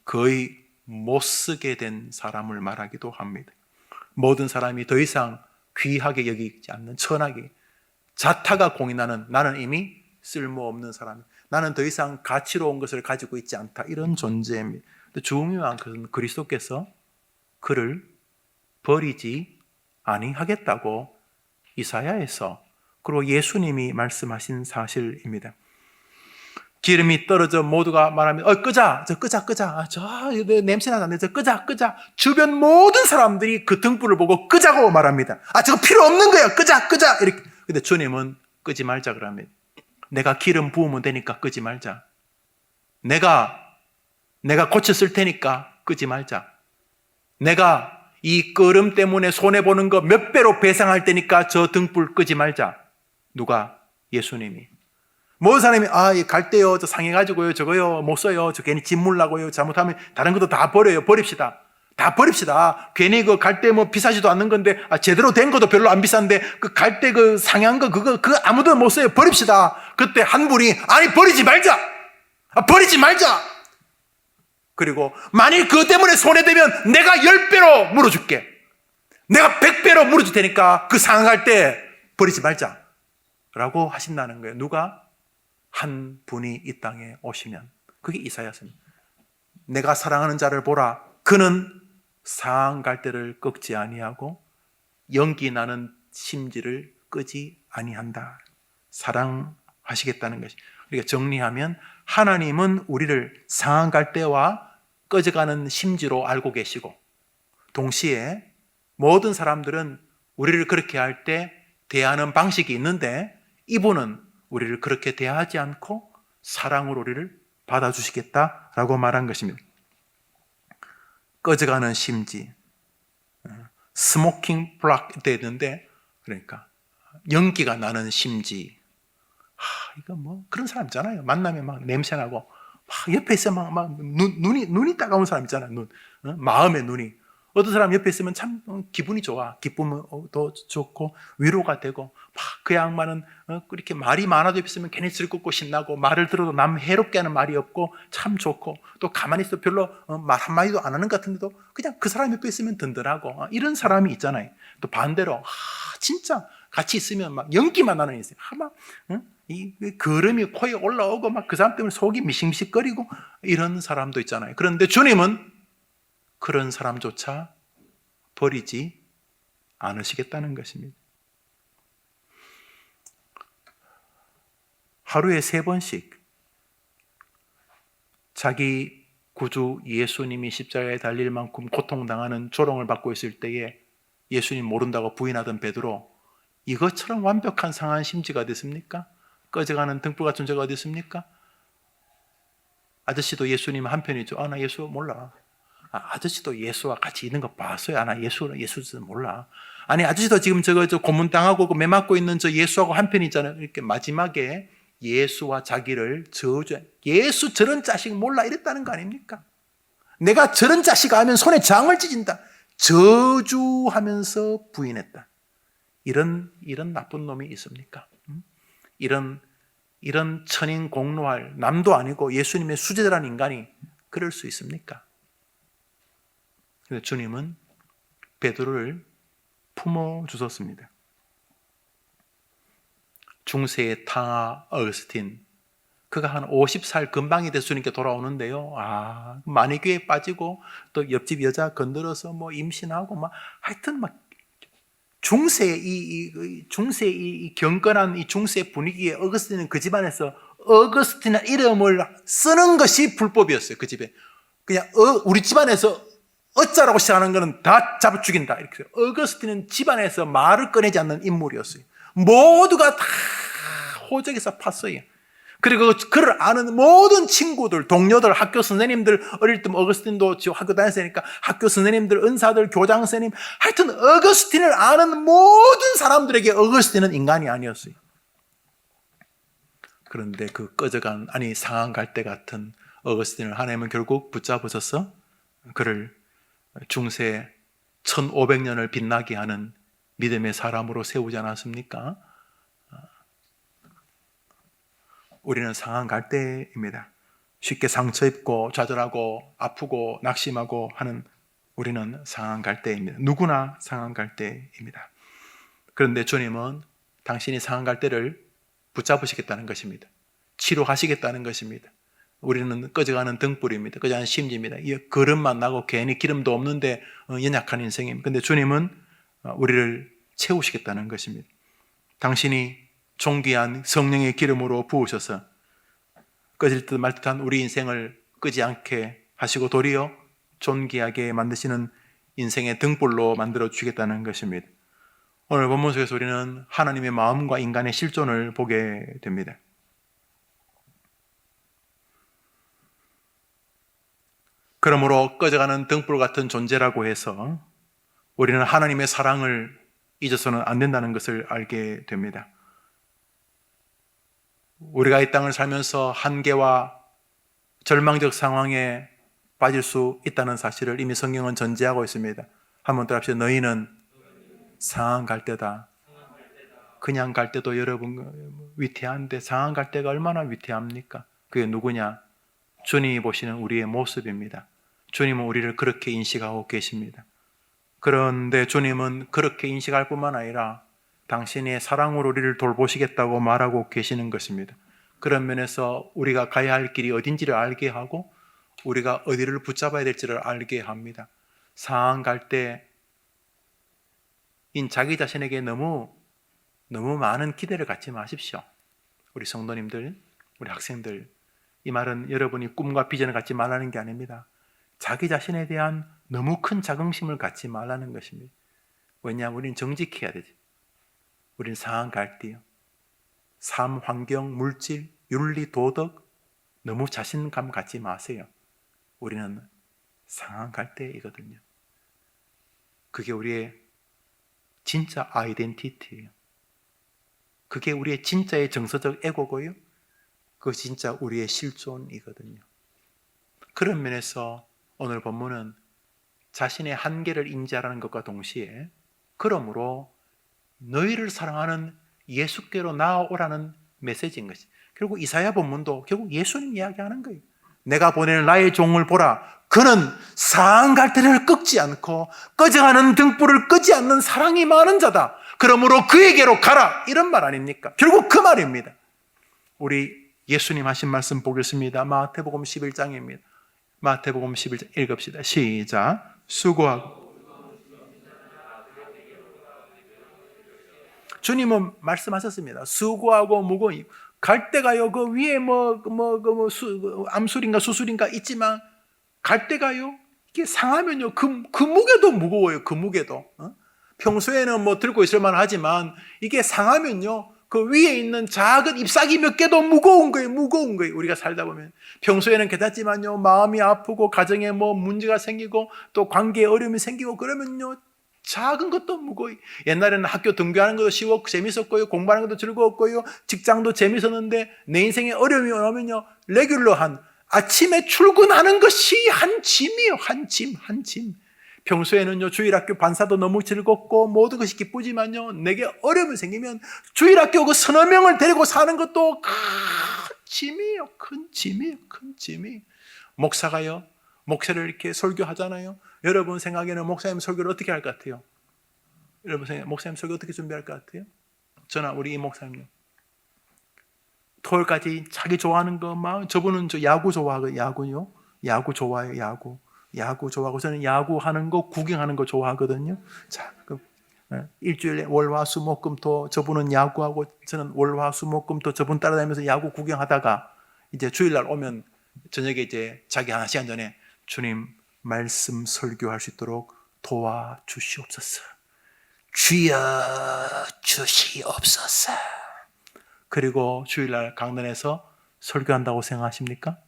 거의 못 쓰게 된 사람을 말하기도 합니다. 모든 사람이 더 이상 귀하게 여기지 않는, 천하게 자타가 공인하는, 나는 이미 쓸모없는 사람, 나는 더 이상 가치로운 것을 가지고 있지 않다, 이런 존재입니다. 중요한 것은 그리스도께서 그를 버리지 아니하겠다고 이사야에서, 그리고 예수님이 말씀하신 사실입니다. 기름이 떨어져 모두가 말하면 끄자, 저 냄새나 나네, 저 끄자. 주변 모든 사람들이 그 등불을 보고 끄자고 말합니다. 저거 필요 없는 거야, 끄자 이렇게. 근데 주님은 끄지 말자 그럽니다. 내가 기름 부으면 되니까 끄지 말자. 내가 고쳐 쓸 테니까 끄지 말자. 내가 이 끄름 때문에 손해보는 거 몇 배로 배상할 테니까 저 등불 끄지 말자. 누가? 예수님이. 모든 사람이 갈대요, 저 상해가지고요, 저거요 못 써요, 저 괜히 집 물라고요, 잘못하면 다른 것도 다 버립시다. 다 버립시다. 괜히 그 갈대 뭐 비싸지도 않는 건데, 제대로 된 것도 별로 안 비싼데 그 갈대 그 상한 거 그거 아무도 못 써요, 버립시다. 그때 한 분이 버리지 말자. 그리고 만일 그것 때문에 손해되면 내가 10배로 물어줄게. 내가 100배로 물어줄 테니까 그 상한 갈대 버리지 말자 라고 하신다는 거예요. 누가? 한 분이 이 땅에 오시면. 그게 이사야서입니다. 내가 사랑하는 자를 보라. 그는 상한 갈대를 꺾지 아니하고 연기 나는 심지를 끄지 아니한다. 사랑하시겠다는 것이. 그러니까 정리하면 하나님은 우리를 상한 갈대와 꺼져가는 심지로 알고 계시고, 동시에 모든 사람들은 우리를 그렇게 할 때 대하는 방식이 있는데, 이분은 우리를 그렇게 대하지 않고 사랑으로 우리를 받아주시겠다라고 말한 것입니다. 꺼져가는 심지, 스모킹 블락 때 했는데, 그러니까 연기가 나는 심지. 이거 뭐 그런 사람 있잖아요. 만나면 막 냄새나고 막 옆에 있으면 막 눈이 따가운 사람 있잖아요. 마음의 눈이. 어떤 사람 옆에 있으면 참 기분이 좋아. 기쁘면 더 좋고 위로가 되고, 막 그 양반은 그렇게 말이 많아도 옆에 있으면 괜히 즐겁고 신나고, 말을 들어도 남 해롭게 하는 말이 없고 참 좋고, 또 가만히 있어 별로 말 한마디도 안 하는 것 같은데도 그냥 그 사람 옆에 있으면 든든하고, 이런 사람이 있잖아요. 또 반대로 진짜 같이 있으면 막 연기만 나는 있어요. 이 거름이 코에 올라오고 막 그 사람 때문에 속이 미식미식거리고 이런 사람도 있잖아요. 그런데 주님은 그런 사람조차 버리지 않으시겠다는 것입니다. 하루에 3번씩 자기 구주 예수님이 십자가에 달릴 만큼 고통당하는 조롱을 받고 있을 때에 예수님 모른다고 부인하던 베드로, 이것처럼 완벽한 상한 심지가 어디 있습니까? 꺼져가는 등불 같은 죄가 어디 있습니까? 아저씨도 예수님 한편이죠. 나 예수 몰라. 아저씨도 예수와 같이 있는 거 봤어요. 나 예수는 몰라. 아니, 아저씨도 지금 저 고문당하고 매 맞고 있는 저 예수하고 한편이잖아요. 이렇게 마지막에 예수와 자기를 저주, 예수 저런 자식 몰라 이랬다는 거 아닙니까? 내가 저런 자식 하면 손에 장을 찢은다. 저주하면서 부인했다. 이런 나쁜 놈이 있습니까? 이런 천인 공로할 남도 아니고 예수님의 수제자라는 인간이 그럴 수 있습니까? 그래서 주님은 베드로를 품어 주셨습니다. 중세의 타 어거스틴, 그가 한 50살 금방이 돼서 주님께 돌아오는데요. 마니귀에 빠지고 또 옆집 여자 건드려서 임신하고 하여튼 중세의 이 경건한 이 중세 분위기에 어거스틴은 그 집안에서 어거스틴의 이름을 쓰는 것이 불법이었어요. 그 집에 그냥 우리 집안에서 어짜라고 시작하는 거는 다 잡아 죽인다 이렇게. 어거스틴은 집안에서 말을 꺼내지 않는 인물이었어요. 모두가 다 호적에서 팠어요. 그리고 그를 아는 모든 친구들, 동료들, 학교 선생님들, 어릴 때 어거스틴도 지금 학교 다녔으니까 학교 선생님들, 은사들, 교장 선생님, 하여튼 어거스틴을 아는 모든 사람들에게 어거스틴은 인간이 아니었어요. 그런데 그 꺼져간, 상한 갈대 같은 어거스틴을 하나님은 결국 붙잡으셔서 그를 중세 1500년을 빛나게 하는 믿음의 사람으로 세우지 않았습니까? 우리는 상한 갈대입니다. 쉽게 상처 입고 좌절하고 아프고 낙심하고 하는 우리는 상한 갈대입니다. 누구나 상한 갈대입니다. 그런데 주님은 당신이 상한 갈대를 붙잡으시겠다는 것입니다. 치료하시겠다는 것입니다. 우리는 꺼져가는 등불입니다. 꺼져가는 심지입니다. 거름만 나고 괜히 기름도 없는데 연약한 인생입니다. 그런데 주님은 우리를 채우시겠다는 것입니다. 당신이 존귀한 성령의 기름으로 부으셔서 꺼질 듯 말 듯한 우리 인생을 끄지 않게 하시고 도리어 존귀하게 만드시는 인생의 등불로 만들어 주시겠다는 것입니다. 오늘 본문 속에서 우리는 하나님의 마음과 인간의 실존을 보게 됩니다. 그러므로 꺼져가는 등불 같은 존재라고 해서 우리는 하나님의 사랑을 잊어서는 안 된다는 것을 알게 됩니다. 우리가 이 땅을 살면서 한계와 절망적 상황에 빠질 수 있다는 사실을 이미 성경은 전제하고 있습니다. 한번 더 합시다. 너희는 상한 갈대다. 그냥 갈대도 여러분 위태한데 상한 갈대가 얼마나 위태합니까? 그게 누구냐? 주님이 보시는 우리의 모습입니다. 주님은 우리를 그렇게 인식하고 계십니다. 그런데 주님은 그렇게 인식할 뿐만 아니라 당신의 사랑으로 우리를 돌보시겠다고 말하고 계시는 것입니다. 그런 면에서 우리가 가야 할 길이 어딘지를 알게 하고 우리가 어디를 붙잡아야 될지를 알게 합니다. 상한 갈대인 자기 자신에게 너무 많은 기대를 갖지 마십시오. 우리 성도님들, 우리 학생들, 이 말은 여러분이 꿈과 비전을 갖지 말라는 게 아닙니다. 자기 자신에 대한 너무 큰 자긍심을 갖지 말라는 것입니다. 왜냐하면 우리는 정직해야 되지. 우리는 상한 갈대요. 삶, 환경, 물질, 윤리, 도덕 너무 자신감 갖지 마세요. 우리는 상한 갈대이거든요. 그게 우리의 진짜 아이덴티티예요. 그게 우리의 진짜의 정서적 에고고요. 그것이 진짜 우리의 실존이거든요. 그런 면에서 오늘 본문은 자신의 한계를 인지하라는 것과 동시에 그러므로 너희를 사랑하는 예수께로 나아오라는 메시지인 것이. 결국 이사야 본문도 결국 예수님 이야기하는 거예요. 내가 보내는 나의 종을 보라. 그는 상한 갈대를 꺾지 않고 꺼져가는 등불을 끄지 않는 사랑이 많은 자다. 그러므로 그에게로 가라. 이런 말 아닙니까? 결국 그 말입니다. 우리 예수님 하신 말씀 보겠습니다. 마태복음 11장입니다. 마태복음 11장 읽읍시다. 시작. 수고하고. 주님은 말씀하셨습니다. 수고하고 무거운 갈대가요. 그 위에 암술인가 수술인가 있지만 갈대가요. 이게 상하면요. 그 무게도 무거워요. 그 무게도. 평소에는 들고 있을 만하지만 이게 상하면요. 그 위에 있는 작은 잎사귀 몇 개도 무거운 거예요. 무거운 거예요. 우리가 살다 보면 평소에는 괜찮지만요, 마음이 아프고 가정에 뭐 문제가 생기고 또 관계에 어려움이 생기고 그러면요, 작은 것도 무거워요. 옛날에는 학교 등교하는 것도 쉬웠고 재밌었고요, 공부하는 것도 즐거웠고요, 직장도 재밌었는데 내 인생에 어려움이 오면요, 레귤러한 아침에 출근하는 것이 한 짐이에요. 한 짐. 평소에는요, 주일학교 반사도 너무 즐겁고 모든 것이 기쁘지만요, 내게 어려움이 생기면 주일학교 그 서너 명을 데리고 사는 것도 큰 짐이에요. 큰 짐이에요. 목사가요, 목사를 이렇게 설교하잖아요. 여러분 생각에는 목사님 설교를 어떻게 할 것 같아요? 여러분 생각에 목사님 설교 어떻게 준비할 것 같아요? 저나 우리 이 목사님요, 토요일까지 자기 좋아하는 거 막, 저분은 저 야구 좋아하고, 야구요, 야구 좋아해요. 야구 좋아하고, 저는 야구하는 거 구경하는 거 좋아하거든요. 자, 일주일에 월화수목금토, 저분은 야구하고 저는 월화수목금토 저분 따라다니면서 야구 구경하다가 이제 주일날 오면 저녁에 이제 자기 한 시간 전에 주님 말씀 설교할 수 있도록 도와주시옵소서. 주여 주시옵소서. 그리고 주일날 강단에서 설교한다고 생각하십니까?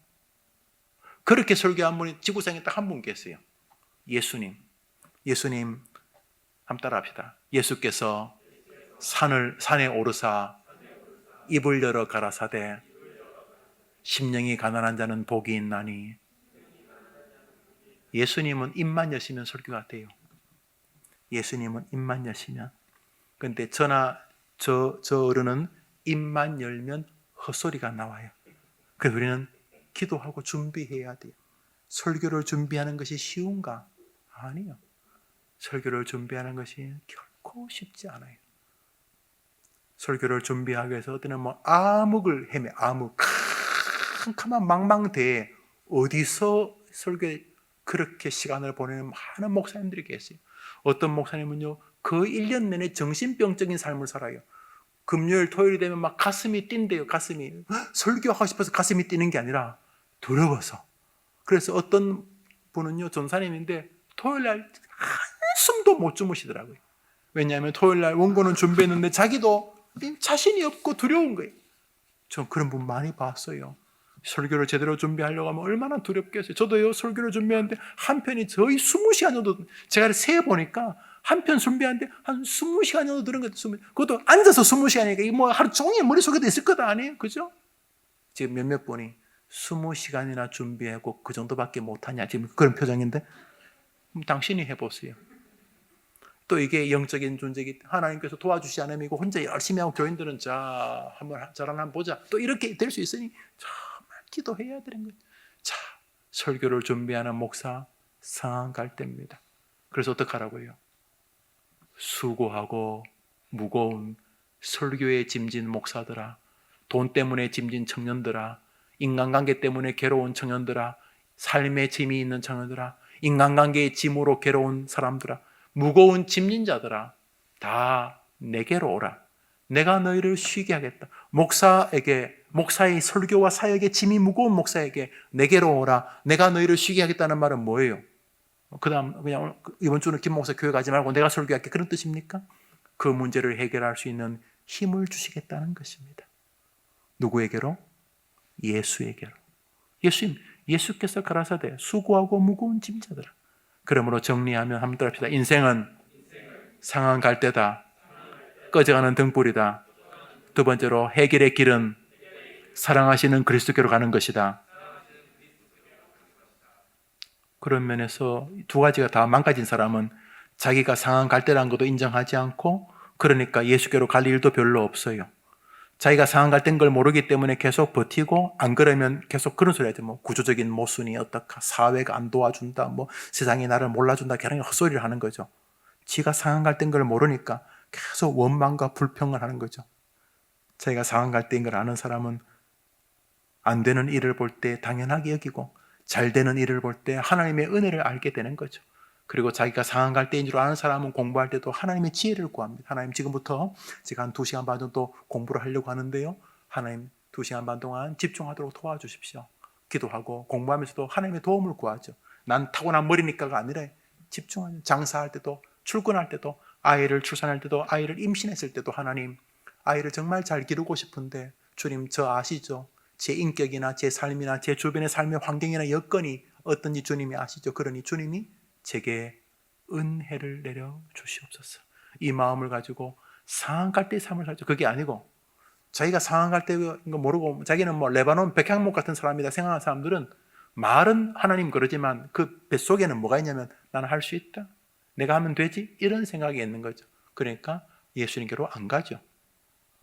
그렇게 설교한 분이 지구상에 딱 한 분 계세요. 예수님 한번 따라합시다. 예수께서 산에 오르사 입을 열어 가라사대 심령이 가난한 자는 복이 있나니. 예수님은 입만 여시면 설교가 돼요. 예수님은 입만 여시면. 그런데 저나 저 어른은 입만 열면 헛소리가 나와요. 그래서 우리는 기도하고 준비해야 돼요. 설교를 준비하는 것이 쉬운가? 아니요. 설교를 준비하는 것이 결코 쉽지 않아요. 설교를 준비하기 위해서 어떤 뭐 암흑을 헤매, 암흑, 캄캄한 망망대에 어디서 설교에 그렇게 시간을 보내는 많은 목사님들이 계세요. 어떤 목사님은요, 그 1년 내내 정신병적인 삶을 살아요. 금요일, 토요일이 되면 막 가슴이 뛴대요. 가슴이. 설교하고 싶어서 가슴이 뛰는 게 아니라 두려워서. 그래서 어떤 분은요, 전사님인데 토요일날 한숨도 못 주무시더라고요. 왜냐하면 토요일날 원고는 준비했는데 자기도 자신이 없고 두려운 거예요. 전 그런 분 많이 봤어요. 설교를 제대로 준비하려고 하면 얼마나 두렵겠어요. 저도요, 설교를 준비하는데 한 편이 거의 20시간 정도, 제가 세보니까 한 편 준비하는데 한 20시간 정도 들은 것 같아요. 그것도 앉아서 20시간이니까 이게 뭐 하루 종일 머릿속에도 있을 것 아니에요? 그죠? 지금 몇몇 분이 20시간이나 준비하고 그 정도밖에 못하냐, 지금 그런 표정인데, 당신이 해보세요. 또 이게 영적인 존재이기 하나님께서 도와주시 않음이고 혼자 열심히 하고 교인들은 자 한번 저랑 한번 보자, 또 이렇게 될 수 있으니 정말 기도해야 되는 거예요. 자, 설교를 준비하는 목사 상한 갈 때입니다. 그래서 어떡하라고요? 수고하고 무거운 설교에 짐진 목사들아, 돈 때문에 짐진 청년들아, 인간관계 때문에 괴로운 청년들아, 삶의 짐이 있는 청년들아, 인간관계의 짐으로 괴로운 사람들아, 무거운 짐진 자들아, 다 내게로 오라. 내가 너희를 쉬게 하겠다. 목사의 설교와 사역의 짐이 무거운 목사에게 내게로 오라. 내가 너희를 쉬게 하겠다는 말은 뭐예요? 그 다음 그냥 이번 주는 김 목사 교회 가지 말고 내가 설교할게, 그런 뜻입니까? 그 문제를 해결할 수 있는 힘을 주시겠다는 것입니다. 누구에게로? 예수에게로. 예수께서 가라사대 수고하고 무거운 짐자들아. 그러므로 정리하면 한번 합시다. 인생은 상한 갈대다. 꺼져가는 등불이다. 두 번째로 해결의 길은 사랑하시는 그리스도께로 가는 것이다. 그런 면에서 두 가지가 다 망가진 사람은 자기가 상한 갈대라는 것도 인정하지 않고, 그러니까 예수께로 갈 일도 별로 없어요. 자기가 상한 갈대인 걸 모르기 때문에 계속 버티고, 안 그러면 계속 그런 소리 하죠. 뭐 구조적인 모순이 어떡하, 사회가 안 도와준다, 뭐 세상이 나를 몰라준다, 그런 헛소리를 하는 거죠. 지가 상한 갈대인 걸 모르니까 계속 원망과 불평을 하는 거죠. 자기가 상한 갈대인 걸 아는 사람은 안 되는 일을 볼 때 당연하게 여기고, 잘 되는 일을 볼 때 하나님의 은혜를 알게 되는 거죠. 그리고 자기가 상한 갈대인 줄 아는 사람은 공부할 때도 하나님의 지혜를 구합니다. 하나님, 지금부터 제가 한 2시간 반 정도 공부를 하려고 하는데요, 하나님 2시간 반 동안 집중하도록 도와주십시오. 기도하고 공부하면서도 하나님의 도움을 구하죠. 난 타고난 머리니까가 아니라 집중하죠. 장사할 때도, 출근할 때도, 아이를 출산할 때도, 아이를 임신했을 때도 하나님, 아이를 정말 잘 기르고 싶은데 주님 저 아시죠? 제 인격이나 제 삶이나 제 주변의 삶의 환경이나 여건이 어떤지 주님이 아시죠? 그러니 주님이 제게 은혜를 내려 주시옵소서. 이 마음을 가지고 상한 갈대의 삶을 살죠. 그게 아니고 자기가 상한 갈대인 거 모르고 자기는 뭐 레바논 백향목 같은 사람이다 생각하는 사람들은 말은 하나님 그러지만 그 뱃속에는 뭐가 있냐면 나는 할 수 있다, 내가 하면 되지, 이런 생각이 있는 거죠. 그러니까 예수님께로 안 가죠.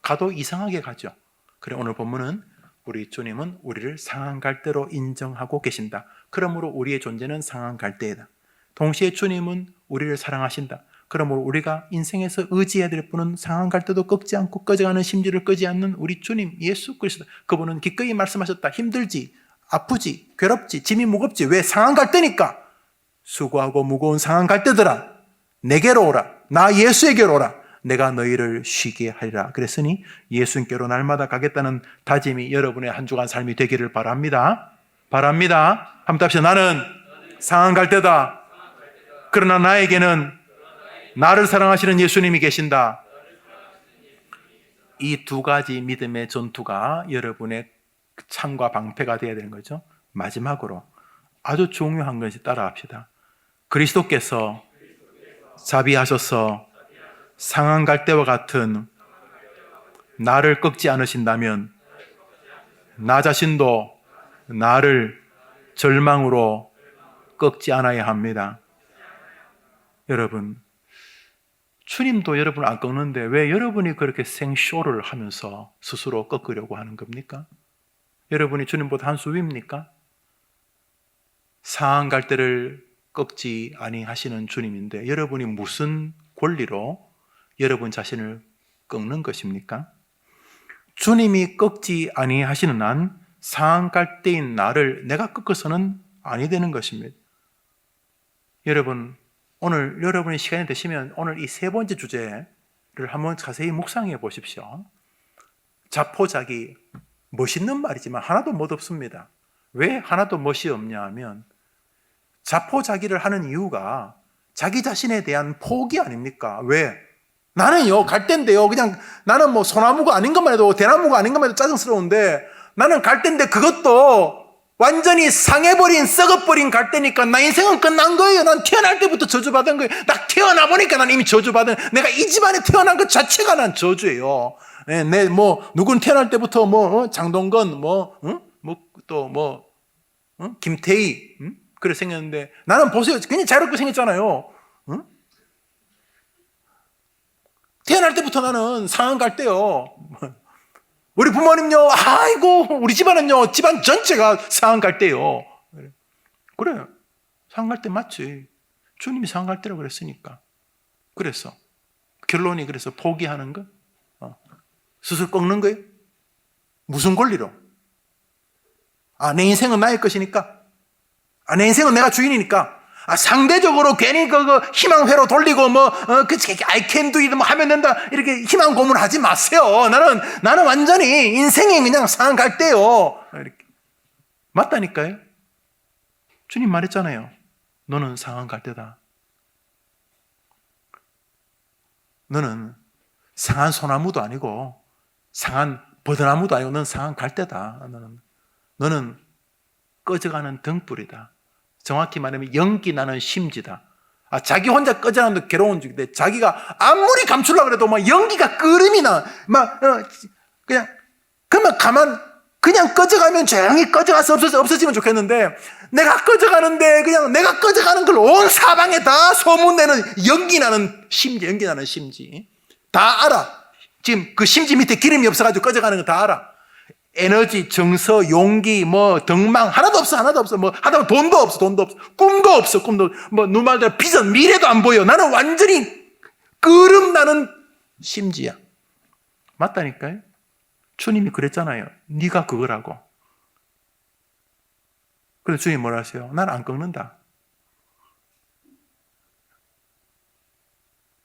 가도 이상하게 가죠. 그래 오늘 본문은 우리 주님은 우리를 상한 갈대로 인정하고 계신다. 그러므로 우리의 존재는 상한 갈대이다. 동시에 주님은 우리를 사랑하신다. 그러므로 우리가 인생에서 의지해야 될 분은 상한 갈대도 꺾지 않고 꺼져가는 심지를 끄지 않는 우리 주님 예수 그리스도. 그분은 기꺼이 말씀하셨다. 힘들지, 아프지, 괴롭지, 짐이 무겁지. 왜? 상한 갈대니까. 수고하고 무거운 상한 갈대들아, 내게로 오라. 나 예수에게로 오라. 내가 너희를 쉬게 하리라. 그랬으니 예수님께로 날마다 가겠다는 다짐이 여러분의 한 주간 삶이 되기를 바랍니다. 바랍니다. 한번 답시다. 나는 상한 갈대다. 그러나 나에게는 나를 사랑하시는 예수님이 계신다. 이 두 가지 믿음의 전투가 여러분의 창과 방패가 되어야 되는 거죠. 마지막으로 아주 중요한 것이 따라합시다. 그리스도께서 자비하셔서 상한 갈대와 같은 나를 꺾지 않으신다면 나 자신도 나를 절망으로 꺾지 않아야 합니다. 여러분, 주님도 여러분을 안 꺾는데 왜 여러분이 그렇게 생쇼를 하면서 스스로 꺾으려고 하는 겁니까? 여러분이 주님보다 한 수 위입니까? 상한 갈대를 꺾지 아니하시는 주님인데 여러분이 무슨 권리로 여러분 자신을 꺾는 것입니까? 주님이 꺾지 아니하시는 한 상한 갈대인 나를 내가 꺾어서는 아니 되는 것입니다. 여러분, 오늘 여러분이 시간이 되시면 오늘 이 세 번째 주제를 한번 자세히 묵상해 보십시오. 자포자기, 멋있는 말이지만 하나도 멋없습니다. 왜 하나도 멋이 없냐 하면 자포자기를 하는 이유가 자기 자신에 대한 포기 아닙니까? 왜? 나는요 갈대인데요, 그냥 나는 뭐 소나무가 아닌 것만 해도, 대나무가 아닌 것만 해도 짜증스러운데 나는 갈대인데 그것도 완전히 상해버린, 썩어버린 갈대니까 나 인생은 끝난 거예요. 난 태어날 때부터 저주받은 거예요. 나 태어나 보니까 난 이미 저주받은, 내가 이 집안에 태어난 것 자체가 난 저주예요. 내 누군 태어날 때부터 장동건 김태희 그래 생겼는데 나는 보세요, 굉장히 자유롭게 생겼잖아요. 태어날 때부터 나는 상한 갈대요. 우리 부모님요, 아이고 우리 집안은요, 집안 전체가 상한 갈대요. 그래, 상한 갈대 맞지. 주님이 상한 갈대라고 그랬으니까. 그래서 결론이 그래서 포기하는 거, 스스로 꺾는 거예요. 무슨 권리로? 내 인생은 나의 것이니까, 내 인생은 내가 주인이니까, 상대적으로 괜히 희망회로 돌리고 I can do it 하면 된다 이렇게 희망 고문하지 마세요. 나는 완전히 인생이 그냥 상한 갈대요. 이렇게. 맞다니까요. 주님 말했잖아요. 너는 상한 갈대다. 너는 상한 소나무도 아니고 상한 버드나무도 아니고 너는 상한 갈대다. 너는 꺼져가는 등불이다. 정확히 말하면 연기 나는 심지다. 자기 혼자 꺼져가는 데 괴로운 중인데 자기가 아무리 감추려고 해도 막 연기가 끓음이 나. 그냥 꺼져가면 조용히 꺼져가서 없어지면 좋겠는데 내가 꺼져가는데 그냥 내가 꺼져가는 걸 온 사방에 다 소문내는 연기 나는 심지. 다 알아. 지금 그 심지 밑에 기름이 없어가지고 꺼져가는 거 다 알아. 에너지, 정서, 용기, 덕망 하나도 없어. 하다 보면 돈도 없어. 꿈도 없어. 눈말대로 비전, 미래도 안 보여. 나는 완전히 끓음 나는 심지야. 맞다니까요. 주님이 그랬잖아요. 네가 그거라고. 그래서 주님이 뭐라 하세요? 나는 안 꺾는다.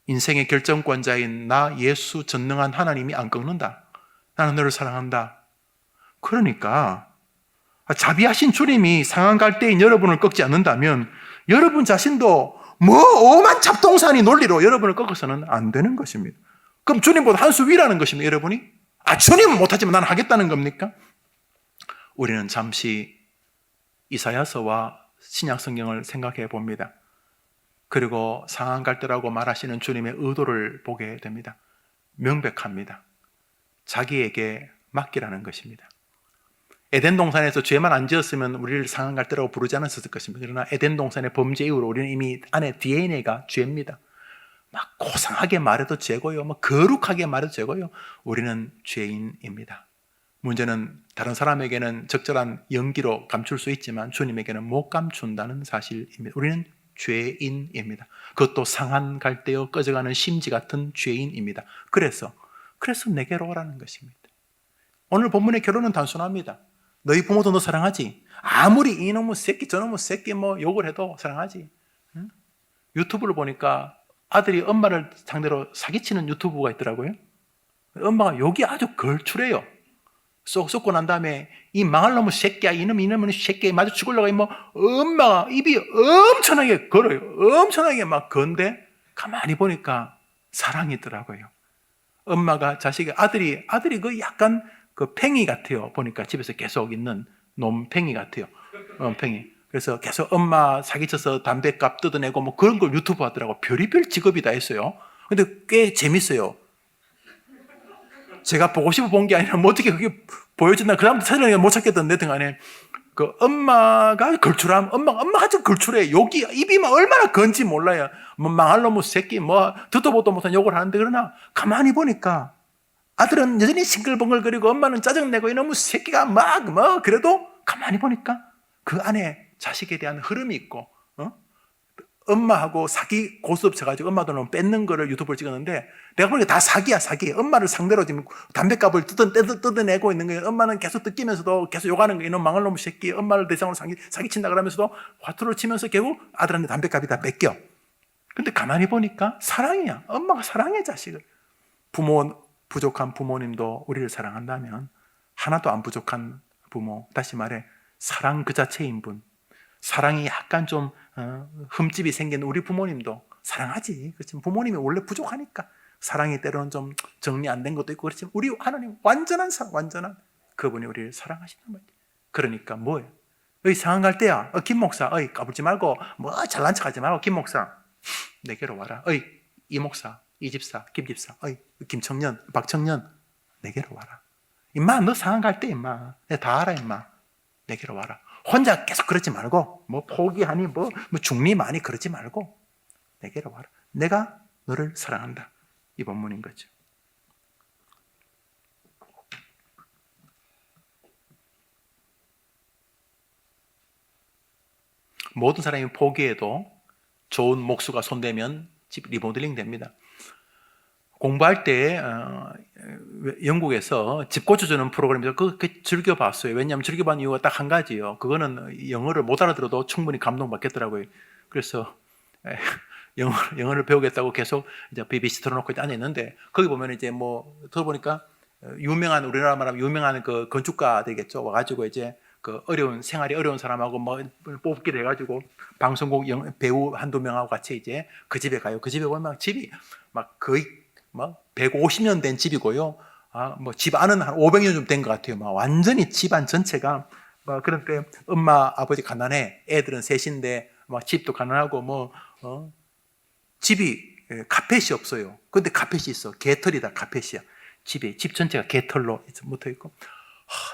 인생의 결정권자인 나 예수 전능한 하나님이 안 꺾는다. 나는 너를 사랑한다. 그러니까 자비하신 주님이 상한 갈대인 여러분을 꺾지 않는다면 여러분 자신도 오만 잡동사니 논리로 여러분을 꺾어서는 안 되는 것입니다. 그럼 주님보다 한 수 위라는 것입니다, 여러분이? 주님은 못하지만 나는 하겠다는 겁니까? 우리는 잠시 이사야서와 신약 성경을 생각해 봅니다. 그리고 상한 갈대라고 말하시는 주님의 의도를 보게 됩니다. 명백합니다. 자기에게 맡기라는 것입니다. 에덴 동산에서 죄만 안 지었으면 우리를 상한 갈대라고 부르지 않았을 것입니다. 그러나 에덴 동산의 범죄 이후로 우리는 이미 안에 DNA가 죄입니다. 막 고상하게 말해도 죄고요, 거룩하게 말해도 죄고요. 우리는 죄인입니다. 문제는 다른 사람에게는 적절한 연기로 감출 수 있지만 주님에게는 못 감춘다는 사실입니다. 우리는 죄인입니다. 그것도 상한 갈대여 꺼져가는 심지 같은 죄인입니다. 그래서 내게로 오라는 것입니다. 오늘 본문의 결론은 단순합니다. 너희 부모도 너 사랑하지? 아무리 이놈의 새끼 저놈의 새끼 욕을 해도 사랑하지? 응? 유튜브를 보니까 아들이 엄마를 상대로 사기치는 유튜브가 있더라고요. 엄마가 욕이 아주 걸출해요. 쏟고 난 다음에 이 망할 놈의 새끼야, 이놈의 새끼야 마주 죽으려고 엄마가 입이 엄청나게 걸어요. 엄청나게 막 건데 가만히 보니까 사랑이더라고요. 엄마가 아들이 그 약간 그 팽이 같아요. 보니까 집에서 계속 있는 놈팽이 같아요. 팽이. 그래서 계속 엄마 사기쳐서 담배값 뜯어내고 그런 걸 유튜브 하더라고. 별의별 직업이 다 했어요. 근데 꽤 재밌어요. 제가 보고 싶어 본 게 아니라 어떻게 그게 보여준다. 그 다음부터 찾으려니까 못 찾겠던데, 등간에. 그 엄마가 걸출함, 엄마가 좀 걸출해. 욕이, 입이 얼마나 건지 몰라요. 망할 놈의 새끼, 듣도 보도 못한 욕을 하는데, 그러나 가만히 보니까 아들은 여전히 싱글벙글거리고 엄마는 짜증내고 이놈의 새끼가 그래도 가만히 보니까 그 안에 자식에 대한 흐름이 있고, 엄마하고 사기 고스톱 쳐가지고 엄마도 뺏는 거를 유튜브를 찍었는데 내가 보니까 다 사기야, 사기. 엄마를 상대로 지금 담배값을 뜯어내고 있는 거예요. 엄마는 계속 뜯기면서도 계속 욕하는 거예요. 이놈 망할 놈의 새끼, 엄마를 대상으로 사기친다 그러면서도 화투를 치면서 결국 아들한테 담배값이 다 뺏겨. 근데 가만히 보니까 사랑이야. 엄마가 사랑해, 자식을. 부족한 부모님도 우리를 사랑한다면 하나도 안 부족한 부모, 다시 말해 사랑 그 자체인 분, 사랑이 약간 좀 흠집이 생긴 우리 부모님도 사랑하지. 그렇지만 부모님이 원래 부족하니까 사랑이 때로는 좀 정리 안 된 것도 있고 그렇지만 우리 하나님 완전한 사랑, 완전한 그분이 우리를 사랑하시는 거예요. 그러니까 뭐예요? 상한 갈 때야, 김 목사, 까불지 말고 잘난 척하지 말고 김 목사 내게로 와라. 이 목사, 이 집사, 김 집사, 김청년, 박청년 내게로 와라. 임마 너 상한 갈 때 임마 내가 다 알아. 임마 내게로 와라. 혼자 계속 그러지 말고 포기하니 중리 많이 그러지 말고 내게로 와라. 내가 너를 사랑한다. 이 본문인 거죠. 모든 사람이 포기해도 좋은 목수가 손대면 집 리모델링 됩니다. 공부할 때 영국에서 집 고쳐주는 프로그램에서 그거 즐겨봤어요. 왜냐하면 즐겨본 이유가 딱 한 가지예요. 그거는 영어를 못 알아들어도 충분히 감동받겠더라고요. 그래서 영어를 배우겠다고 계속 이제 BBC 틀어놓고 앉아 있는데 거기 보면 이제 들어보니까 유명한 우리나라 말하면 유명한 그 건축가 되겠죠. 와가지고 이제 그 생활이 어려운 사람하고 뽑기를 해가지고 방송국 배우 한두 명하고 같이 이제 그 집에 가요. 그 집에 보면 집이 거의 150년 된 집이고요. 집 안은 한 500년 좀 된 것 같아요. 완전히 집안 전체가 그런데 엄마 아버지 가난해. 애들은 셋인데 집도 가난하고 집이 카펫이 없어요. 근데 카펫이 있어. 개털이다 카펫이야. 집 전체가 개털로 묻어 있고.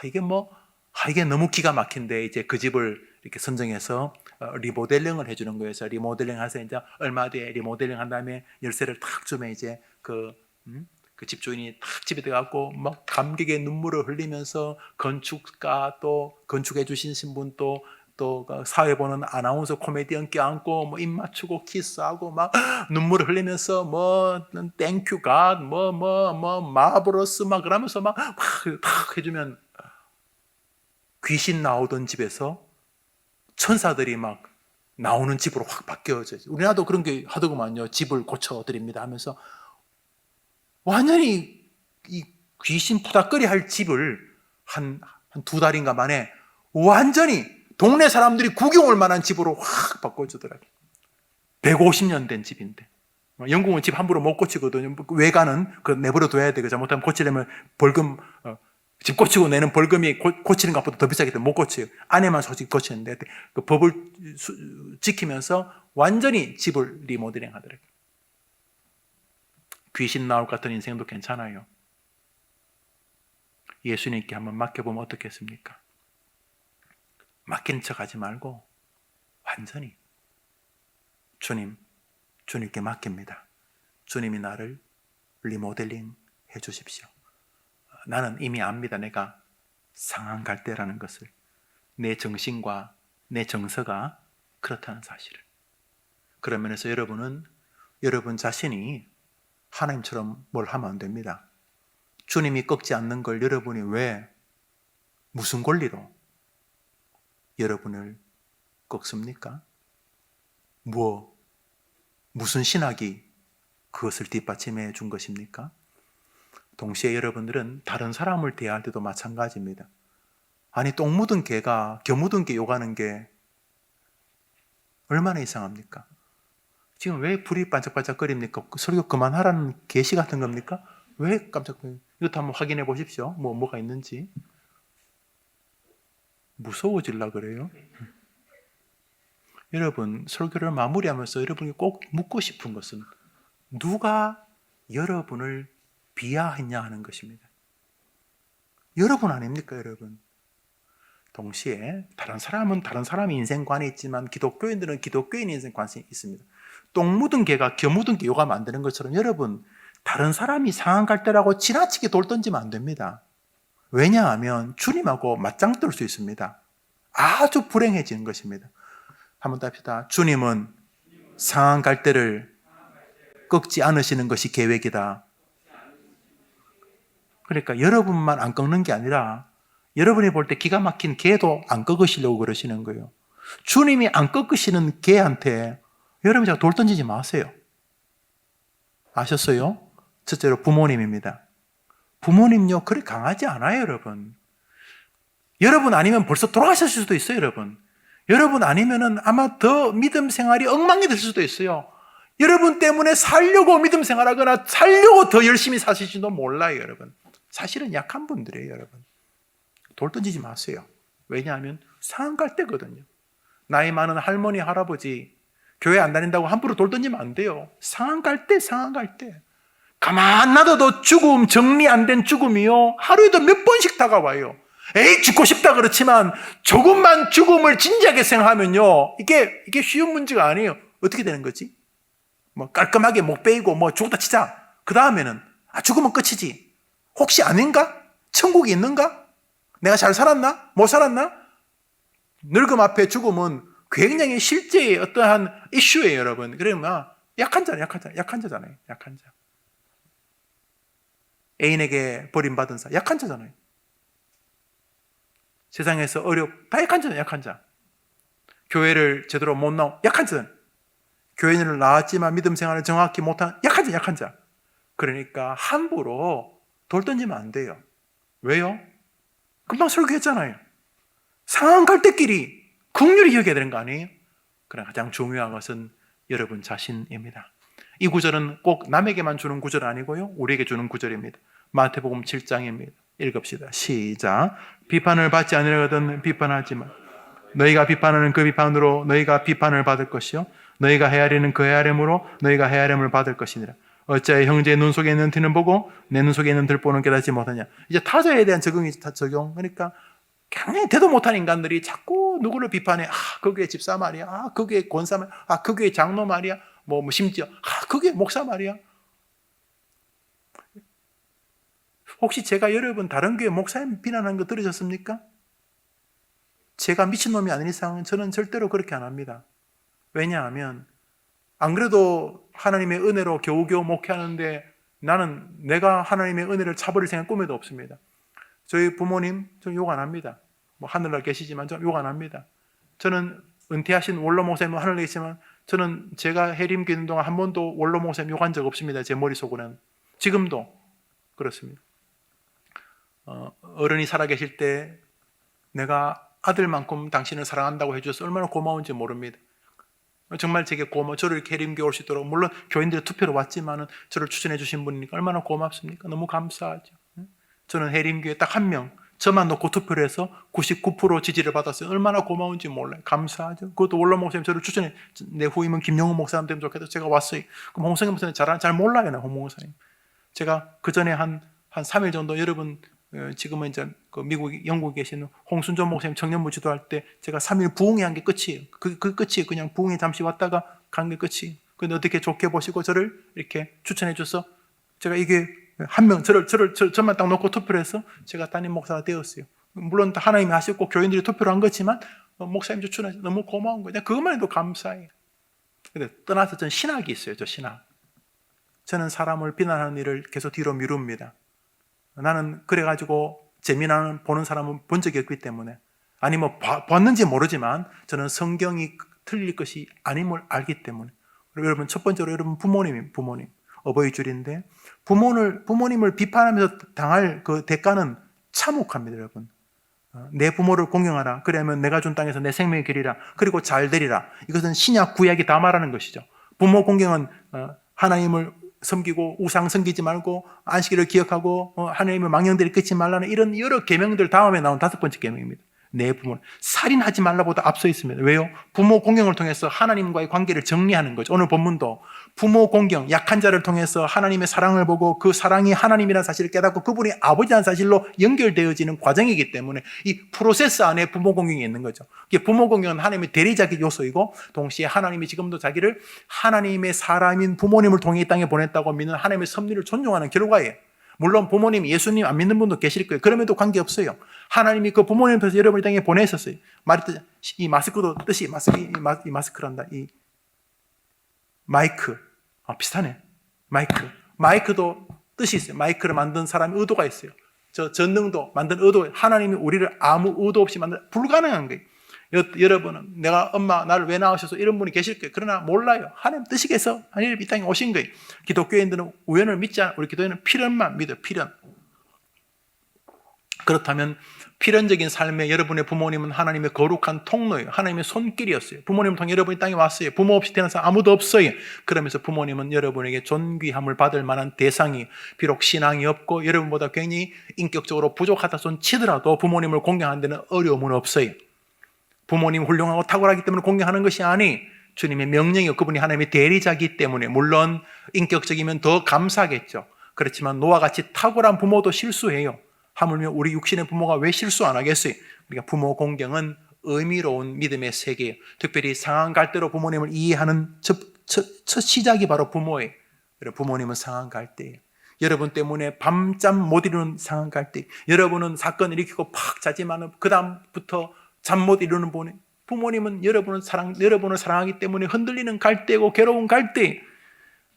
이게 너무 기가 막힌데 이제 그 집을 이렇게 선정해서 리모델링을 해주는 거예요. 그래서 리모델링 해서 이제 얼마 뒤에 리모델링 한 다음에 열쇠를 탁 주면 이제 그 집주인이 탁 집에 들어가고 감격의 눈물을 흘리면서 건축가 또 건축해 주신 분 또 사회 보는 아나운서 코미디언 껴안고 입 맞추고 키스하고 눈물을 흘리면서 땡큐 갓 마블러스 그러면서 탁 해주면 귀신 나오던 집에서 천사들이 나오는 집으로 확 바뀌어져요. 우리나라도 그런 게 하더구만요. 집을 고쳐드립니다 하면서 완전히 이 귀신 푸닥거리 할 집을 한 2달인가 만에 완전히 동네 사람들이 구경 올 만한 집으로 확 바꿔주더라고요. 150년 된 집인데 영국은 집 함부로 못 고치거든요. 외관은 그 내버려 둬야 되고 잘못하면 고치려면 벌금, 집 고치고 내는 벌금이 고치는 것보다 더 비싸기 때문에 못 고쳐요. 안에만 솔직히 고치는데 그 법을 지키면서 완전히 집을 리모델링 하더라고요. 귀신 나올 것 같은 인생도 괜찮아요. 예수님께 한번 맡겨보면 어떻겠습니까? 맡기는 척 하지 말고 완전히 주님께 맡깁니다. 주님이 나를 리모델링 해 주십시오. 나는 이미 압니다. 내가 상한 갈대라는 것을. 내 정신과 내 정서가 그렇다는 사실을. 그런 면에서 여러분은 여러분 자신이 하나님처럼 뭘 하면 안 됩니다. 주님이 꺾지 않는 걸 여러분이 왜 무슨 권리로 여러분을 꺾습니까? 무슨 신학이 그것을 뒷받침해 준 것입니까? 동시에 여러분들은 다른 사람을 대할 때도 마찬가지입니다. 아니 똥 묻은 개가 겨 묻은 개 욕하는 게 얼마나 이상합니까? 지금 왜 불이 반짝반짝거립니까? 설교 그만하라는 계시 같은 겁니까? 왜 깜짝거려요? 이것도 한번 확인해 보십시오. 뭐가 있는지. 무서워질라 그래요? 여러분, 설교를 마무리하면서 여러분이 꼭 묻고 싶은 것은 누가 여러분을 비하했냐 하는 것입니다. 여러분 아닙니까, 여러분? 동시에 다른 사람은 다른 사람의 인생관이 있지만 기독교인들은 기독교인 인생관이 있습니다. 똥 묻은 개가 겨 묻은 개 욕하면 안 되는 것처럼 여러분, 다른 사람이 상한 갈대라고 지나치게 돌 던지면 안 됩니다. 왜냐하면 주님하고 맞짱 뜰 수 있습니다. 아주 불행해지는 것입니다. 한번 답시다. 주님은 상한 갈대를 꺾지 않으시는 것이 계획이다. 그러니까 여러분만 안 꺾는 게 아니라 여러분이 볼 때 기가 막힌 개도 안 꺾으시려고 그러시는 거예요. 주님이 안 꺾으시는 개한테 여러분 제가 돌 던지지 마세요. 아셨어요? 첫째로 부모님입니다. 부모님요 그리 강하지 않아요, 여러분. 여러분 아니면 벌써 돌아가셨을 수도 있어요, 여러분. 여러분 아니면은 아마 더 믿음 생활이 엉망이 될 수도 있어요. 여러분 때문에 살려고 믿음 생활하거나 살려고 더 열심히 사실지도 몰라요, 여러분. 사실은 약한 분들이에요, 여러분. 돌 던지지 마세요. 왜냐하면 상한 갈대거든요. 나이 많은 할머니, 할아버지 교회 안 다닌다고 함부로 돌 던지면 안 돼요. 상한 갈대, 상한 갈대. 가만 놔둬도 죽음, 정리 안 된 죽음이요. 하루에도 몇 번씩 다가와요. 에이, 죽고 싶다 그렇지만 조금만 죽음을 진지하게 생각하면요. 이게 쉬운 문제가 아니에요. 어떻게 되는 거지? 깔끔하게 목 베이고 죽었다 치자. 그 다음에는 죽으면 끝이지. 혹시 아닌가? 천국이 있는가? 내가 잘 살았나? 못 살았나? 늙음 앞에 죽음은 굉장히 실제의 어떠한 이슈예요, 여러분. 그러면 약한 자잖아요. 약한 자. 애인에게 버림받은 자, 약한 자잖아요. 세상에서 다 약한 자잖아요, 약한 자. 교회를 제대로 못 나온 약한 자잖아요. 교회를 나왔지만 믿음 생활을 정확히 못한 약한 자. 그러니까 함부로 돌 던지면 안 돼요. 왜요? 금방 설교했잖아요. 상한 갈대끼리 긍휼히 여겨야 되는 거 아니에요? 그러나 가장 중요한 것은 여러분 자신입니다. 이 구절은 꼭 남에게만 주는 구절 아니고요, 우리에게 주는 구절입니다. 마태복음 7장입니다. 읽읍시다. 시작. 비판을 받지 아니하거든 비판하지 마. 너희가 비판하는 그 비판으로 너희가 비판을 받을 것이요 너희가 헤아리는 그 헤아림으로 너희가 헤아림을 받을 것이니라. 어찌하여 형제의 눈 속에 있는 티는 보고 내 눈 속에 있는 들보는 깨닫지 못하냐. 이제 타자에 대한 적용. 그러니까 굉장히 대도 못한 인간들이 자꾸 누구를 비판해. 그 교회 집사 말이야. 그 교회 권사 말이야. 그 교회 장로 말이야. 심지어 그 교회 목사 말이야. 혹시 제가 여러분 다른 교회 목사님 비난하는 거 들으셨습니까? 제가 미친놈이 아닌 이상 저는 절대로 그렇게 안 합니다. 왜냐하면 안 그래도 하나님의 은혜로 겨우겨우 목회하는데 나는 내가 하나님의 은혜를 차버릴 생각 꿈에도 없습니다. 저희 부모님 좀 욕 안 합니다. 하늘나라 계시지만 좀 욕 안 합니다. 저는 은퇴하신 원로 목사님 하늘에 계시지만 저는 제가 해림 기는 동안 한 번도 원로 목사님 욕한 적 없습니다. 제 머릿속으로는. 지금도 그렇습니다. 어른이 살아계실 때 내가 아들만큼 당신을 사랑한다고 해줘서 얼마나 고마운지 모릅니다. 정말 제게 고마워. 저를 이렇게 해림교회 올 수 있도록, 물론 교인들이 투표로 왔지만은 저를 추천해 주신 분이니까 얼마나 고맙습니까? 너무 감사하죠. 저는 해림교회 딱 한 명, 저만 놓고 투표를 해서 99% 지지를 받았어요. 얼마나 고마운지 몰라요. 감사하죠. 그것도 원로 목사님 저를 추천해, 내 후임은 김영우 목사님 되면 좋겠다. 제가 왔어요. 그럼 홍성현 목사님 잘 몰라요, 나 홍 목사님. 제가 그 전에 한 3일 정도, 여러분 지금은 이제 그 미국, 영국에 계시는 홍순전 목사님 청년부 지도할 때 제가 3일 부흥회 한 게 끝이에요. 그 끝이에요. 그냥 부흥회 잠시 왔다가 간 게 끝이에요. 근데 어떻게 좋게 보시고 저를 이렇게 추천해 줘서 제가 이게 한 명, 저만 딱 놓고 투표를 해서 제가 담임 목사가 되었어요. 물론 하나님이 하셨고 교인들이 투표를 한 거지만 목사님 추천해 너무 고마운 거예요. 그것만 해도 감사해요. 근데 떠나서 전 신학이 있어요. 저 신학. 저는 사람을 비난하는 일을 계속 뒤로 미룹니다. 나는 그래가지고 재미나는 보는 사람은 본 적이 없기 때문에, 아니 뭐 봤는지 모르지만 저는 성경이 틀릴 것이 아님을 알기 때문에. 그리고 여러분, 첫 번째로 여러분 부모님 어버이 줄인데, 부모님을 비판하면서 당할 그 대가는 참혹합니다. 여러분, 내 부모를 공경하라. 그러면 내가 준 땅에서 내 생명의 길이라. 그리고 잘 되리라. 이것은 신약 구약이 다 말하는 것이죠. 부모 공경은 하나님을 섬기고 우상 섬기지 말고 안식일을 기억하고 하나님의 망령들이 끊지 말라는 이런 여러 계명들 다음에 나온 5번째 계명입니다. 내 부모는 살인하지 말라보다 앞서 있습니다. 왜요? 부모 공경을 통해서 하나님과의 관계를 정리하는 거죠. 오늘 본문도 부모 공경, 약한 자를 통해서 하나님의 사랑을 보고 그 사랑이 하나님이라는 사실을 깨닫고 그분이 아버지라는 사실로 연결되어지는 과정이기 때문에 이 프로세스 안에 부모 공경이 있는 거죠. 부모 공경은 하나님의 대리자격 요소이고, 동시에 하나님이 지금도 자기를 하나님의 사람인 부모님을 통해 이 땅에 보냈다고 믿는 하나님의 섭리를 존중하는 결과예요. 물론 부모님, 예수님 안 믿는 분도 계실 거예요. 그럼에도 관계없어요. 하나님이 그 부모님을 통해서 여러분이 땅에 보내셨어요. 말했듯이 이 마스크도 뜻이 이 마스크란다. 이 마이크. 비슷하네. 마이크도 뜻이 있어요. 마이크를 만든 사람의 의도가 있어요. 저 전능도 만든 의도, 하나님이 우리를 아무 의도 없이 만든, 불가능한 거예요. 여러분은 내가 엄마 나를 왜 낳으셔서 이런 분이 계실 거예요. 그러나 몰라요. 하나님 뜻이겠어. 하나님 이 땅에 오신 거예요. 기독교인들은 우연을 믿지 않아요. 우리 기독교인은 필연만 믿어요. 필연. 그렇다면 필연적인 삶에 여러분의 부모님은 하나님의 거룩한 통로예요. 하나님의 손길이었어요. 부모님을 통해 여러분이 땅에 왔어요. 부모 없이 태어난 사람 아무도 없어요. 그러면서 부모님은 여러분에게 존귀함을 받을 만한 대상이, 비록 신앙이 없고 여러분보다 굉장히 인격적으로 부족하다 손 치더라도 부모님을 공경하는 데는 어려움은 없어요. 부모님 훌륭하고 탁월하기 때문에 공경하는 것이 아니, 주님의 명령이요, 그분이 하나님의 대리자이기 때문에. 물론 인격적이면 더 감사하겠죠. 그렇지만 노아와 같이 탁월한 부모도 실수해요. 하물며 우리 육신의 부모가 왜 실수 안 하겠어요? 그러니까 부모 공경은 의미로운 믿음의 세계예요. 특별히 상한 갈대로 부모님을 이해하는 첫 시작이 바로 부모예요. 부모님은 상한 갈대예요. 여러분 때문에 밤잠 못 이루는 상한 갈대. 여러분은 사건 일으키고 팍 자지만 그 다음부터 잠 못 이루는 부모님은 여러분을 사랑하기 때문에 흔들리는 갈대고 괴로운 갈대.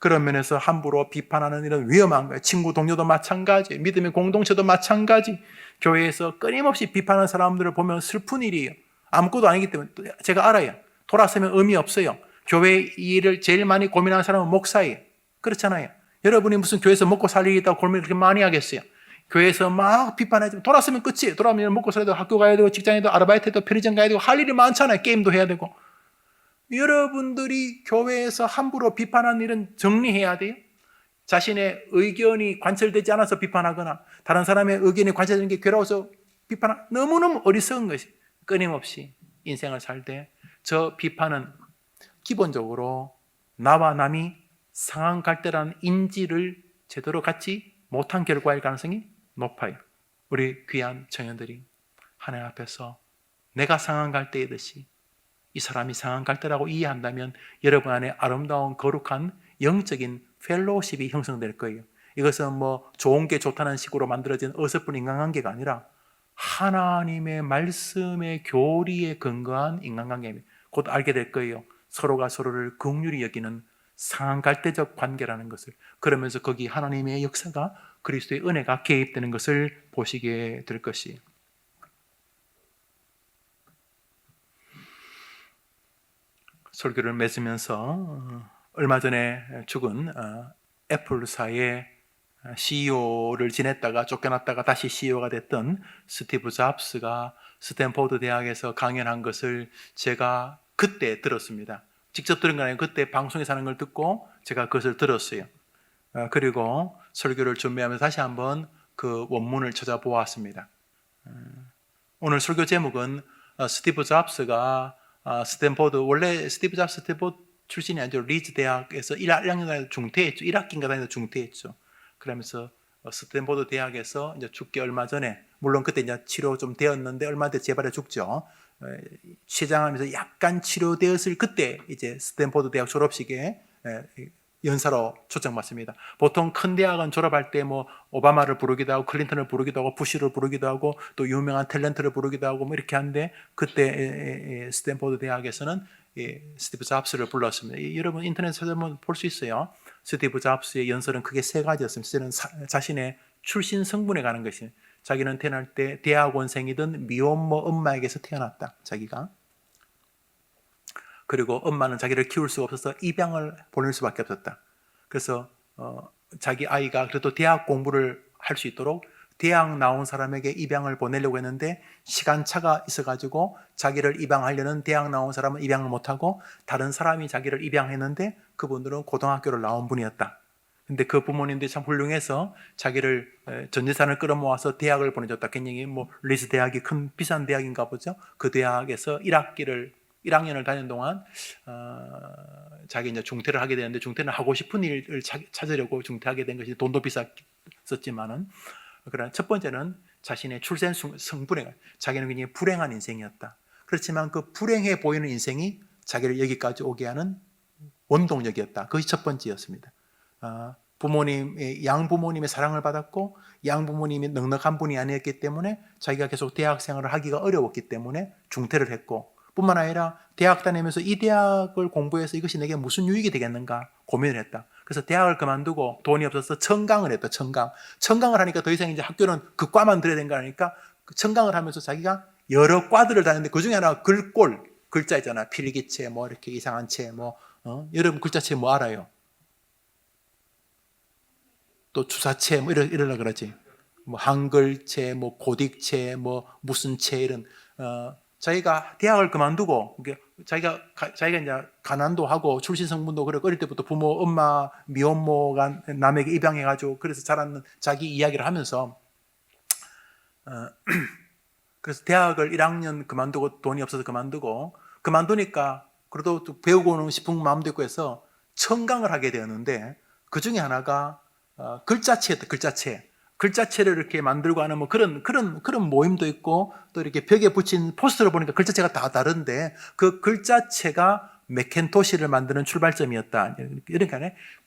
그런 면에서 함부로 비판하는 일은 위험한 거예요. 친구, 동료도 마찬가지, 믿음의 공동체도 마찬가지. 교회에서 끊임없이 비판하는 사람들을 보면 슬픈 일이에요. 아무것도 아니기 때문에. 제가 알아요. 돌아서면 의미 없어요. 교회 일을 제일 많이 고민하는 사람은 목사예요. 그렇잖아요. 여러분이 무슨 교회에서 먹고 살리겠다고 고민을 그렇게 많이 하겠어요? 교회에서 막 비판하지. 돌아서면 끝이에요. 돌아오면 먹고 살아야 되고, 학교 가야 되고, 직장에도 아르바이트 해도, 편의점 가야 되고, 할 일이 많잖아요. 게임도 해야 되고. 여러분들이 교회에서 함부로 비판하는 일은 정리해야 돼요. 자신의 의견이 관철되지 않아서 비판하거나 다른 사람의 의견이 관철되는 게 괴로워서 비판하는, 너무너무 어리석은 것이. 끊임없이 인생을 살 때 저 비판은 기본적으로 나와 남이 상한 갈대라는 인지를 제대로 갖지 못한 결과일 가능성이 높아요. 우리 귀한 청년들이 하나님 앞에서 내가 상한 갈대이듯이 이 사람이 상한 갈대라고 이해한다면 여러분 안에 아름다운 거룩한 영적인 펠로우십이 형성될 거예요. 이것은 뭐 좋은 게 좋다는 식으로 만들어진 어설픈 인간관계가 아니라 하나님의 말씀의 교리에 근거한 인간관계입니다. 곧 알게 될 거예요. 서로가 서로를 긍휼히 여기는 상한 갈대적 관계라는 것을. 그러면서 거기 하나님의 역사가, 그리스도의 은혜가 개입되는 것을 보시게 될 것이에요. 설교를 맺으면서 얼마 전에 죽은 애플사의 CEO를 지냈다가 쫓겨났다가 다시 CEO가 됐던 스티브 잡스가 스탠포드 대학에서 강연한 것을 제가 그때 들었습니다. 직접 들은 건 아니고 그때 방송에서 하는 걸 듣고 제가 그것을 들었어요. 그리고 설교를 준비하면서 다시 한번 그 원문을 찾아보았습니다. 오늘 설교 제목은 스티브 잡스가 스탠포드, 원래 스티브 잡스 스탠포드 출신이 아니죠. 리즈 대학에서 1학년 다니면서 중퇴했죠. 1학기인가 다니면서 중퇴했죠. 그러면서 스탠포드 대학에서 이제 죽기 얼마 전에, 물론 그때 이제 치료 좀 되었는데 얼마 뒤에 재발해 죽죠. 췌장하면서 약간 치료되었을 그때 이제 스탠포드 대학 졸업식에 연사로 초청받습니다. 보통 큰 대학은 졸업할 때 뭐 오바마를 부르기도 하고 클린턴을 부르기도 하고 부시를 부르기도 하고 또 유명한 탤런트를 부르기도 하고 뭐 이렇게 하는데 그때 스탠포드 대학에서는 스티브 잡스를 불렀습니다. 여러분 인터넷에서 한번 볼 수 있어요. 스티브 잡스의 연설은 크게 세 가지였습니다. 자신의 출신 성분에 관한 것이, 자기는 태어날 때 대학원생이든 미혼모 엄마에게서 태어났다. 자기가. 그리고 엄마는 자기를 키울 수가 없어서 입양을 보낼 수밖에 없었다. 그래서 자기 아이가 그래도 대학 공부를 할 수 있도록 대학 나온 사람에게 입양을 보내려고 했는데 시간차가 있어가지고 자기를 입양하려는 대학 나온 사람은 입양을 못하고 다른 사람이 자기를 입양했는데 그분들은 고등학교를 나온 분이었다. 근데 그 부모님들이 참 훌륭해서 자기를 전 재산을 끌어모아서 대학을 보내줬다. 굉장히 뭐 리즈 대학이 큰 비싼 대학인가 보죠. 그 대학에서 1학년을 다니는 동안 자기 이제 중퇴를 하게 되는데, 중퇴는 하고 싶은 일을 찾으려고 중퇴하게 된 것이 돈도 비쌌었지만은, 그러나 첫 번째는 자신의 출생 성분에 자기는 굉장히 불행한 인생이었다. 그렇지만 그 불행해 보이는 인생이 자기를 여기까지 오게 하는 원동력이었다. 그것이 첫 번째였습니다. 양부모님의 사랑을 받았고 양부모님이 넉넉한 분이 아니었기 때문에 자기가 계속 대학 생활을 하기가 어려웠기 때문에 중퇴를 했고, 뿐만 아니라 대학 다니면서 이 대학을 공부해서 이것이 내게 무슨 유익이 되겠는가 고민을 했다. 그래서 대학을 그만두고 돈이 없어서 청강을 했다. 청강을 하니까 더 이상 이제 학교는 그 과만 들어야 된다 하니까 청강을 하면서 자기가 여러 과들을 다녔는데 그 중에 하나가 글자 있잖아. 필기체 뭐 이렇게 이상한 체 뭐 여러분 글자체 뭐 알아요? 또 주사체 뭐 이러려 그러지. 뭐 한글체, 뭐 고딕체, 뭐 무슨 체 이런 자기가 대학을 그만두고 자기가 이제 가난도 하고 출신 성분도 그렇고 어릴 때부터 부모 엄마 미혼모가 남에게 입양해가지고 그래서 자랐는 자기 이야기를 하면서 그래서 대학을 1학년 그만두고 돈이 없어서 그만두니까 그래도 배우고는 싶은 마음도 있고 해서 청강을 하게 되었는데 그 중에 하나가 글자체였다. 글자체를 이렇게 만들고 하는 뭐 그런 모임도 있고 또 이렇게 벽에 붙인 포스터를 보니까 글자체가 다 다른데 그 글자체가 맥켄토시를 만드는 출발점이었다. 그러니까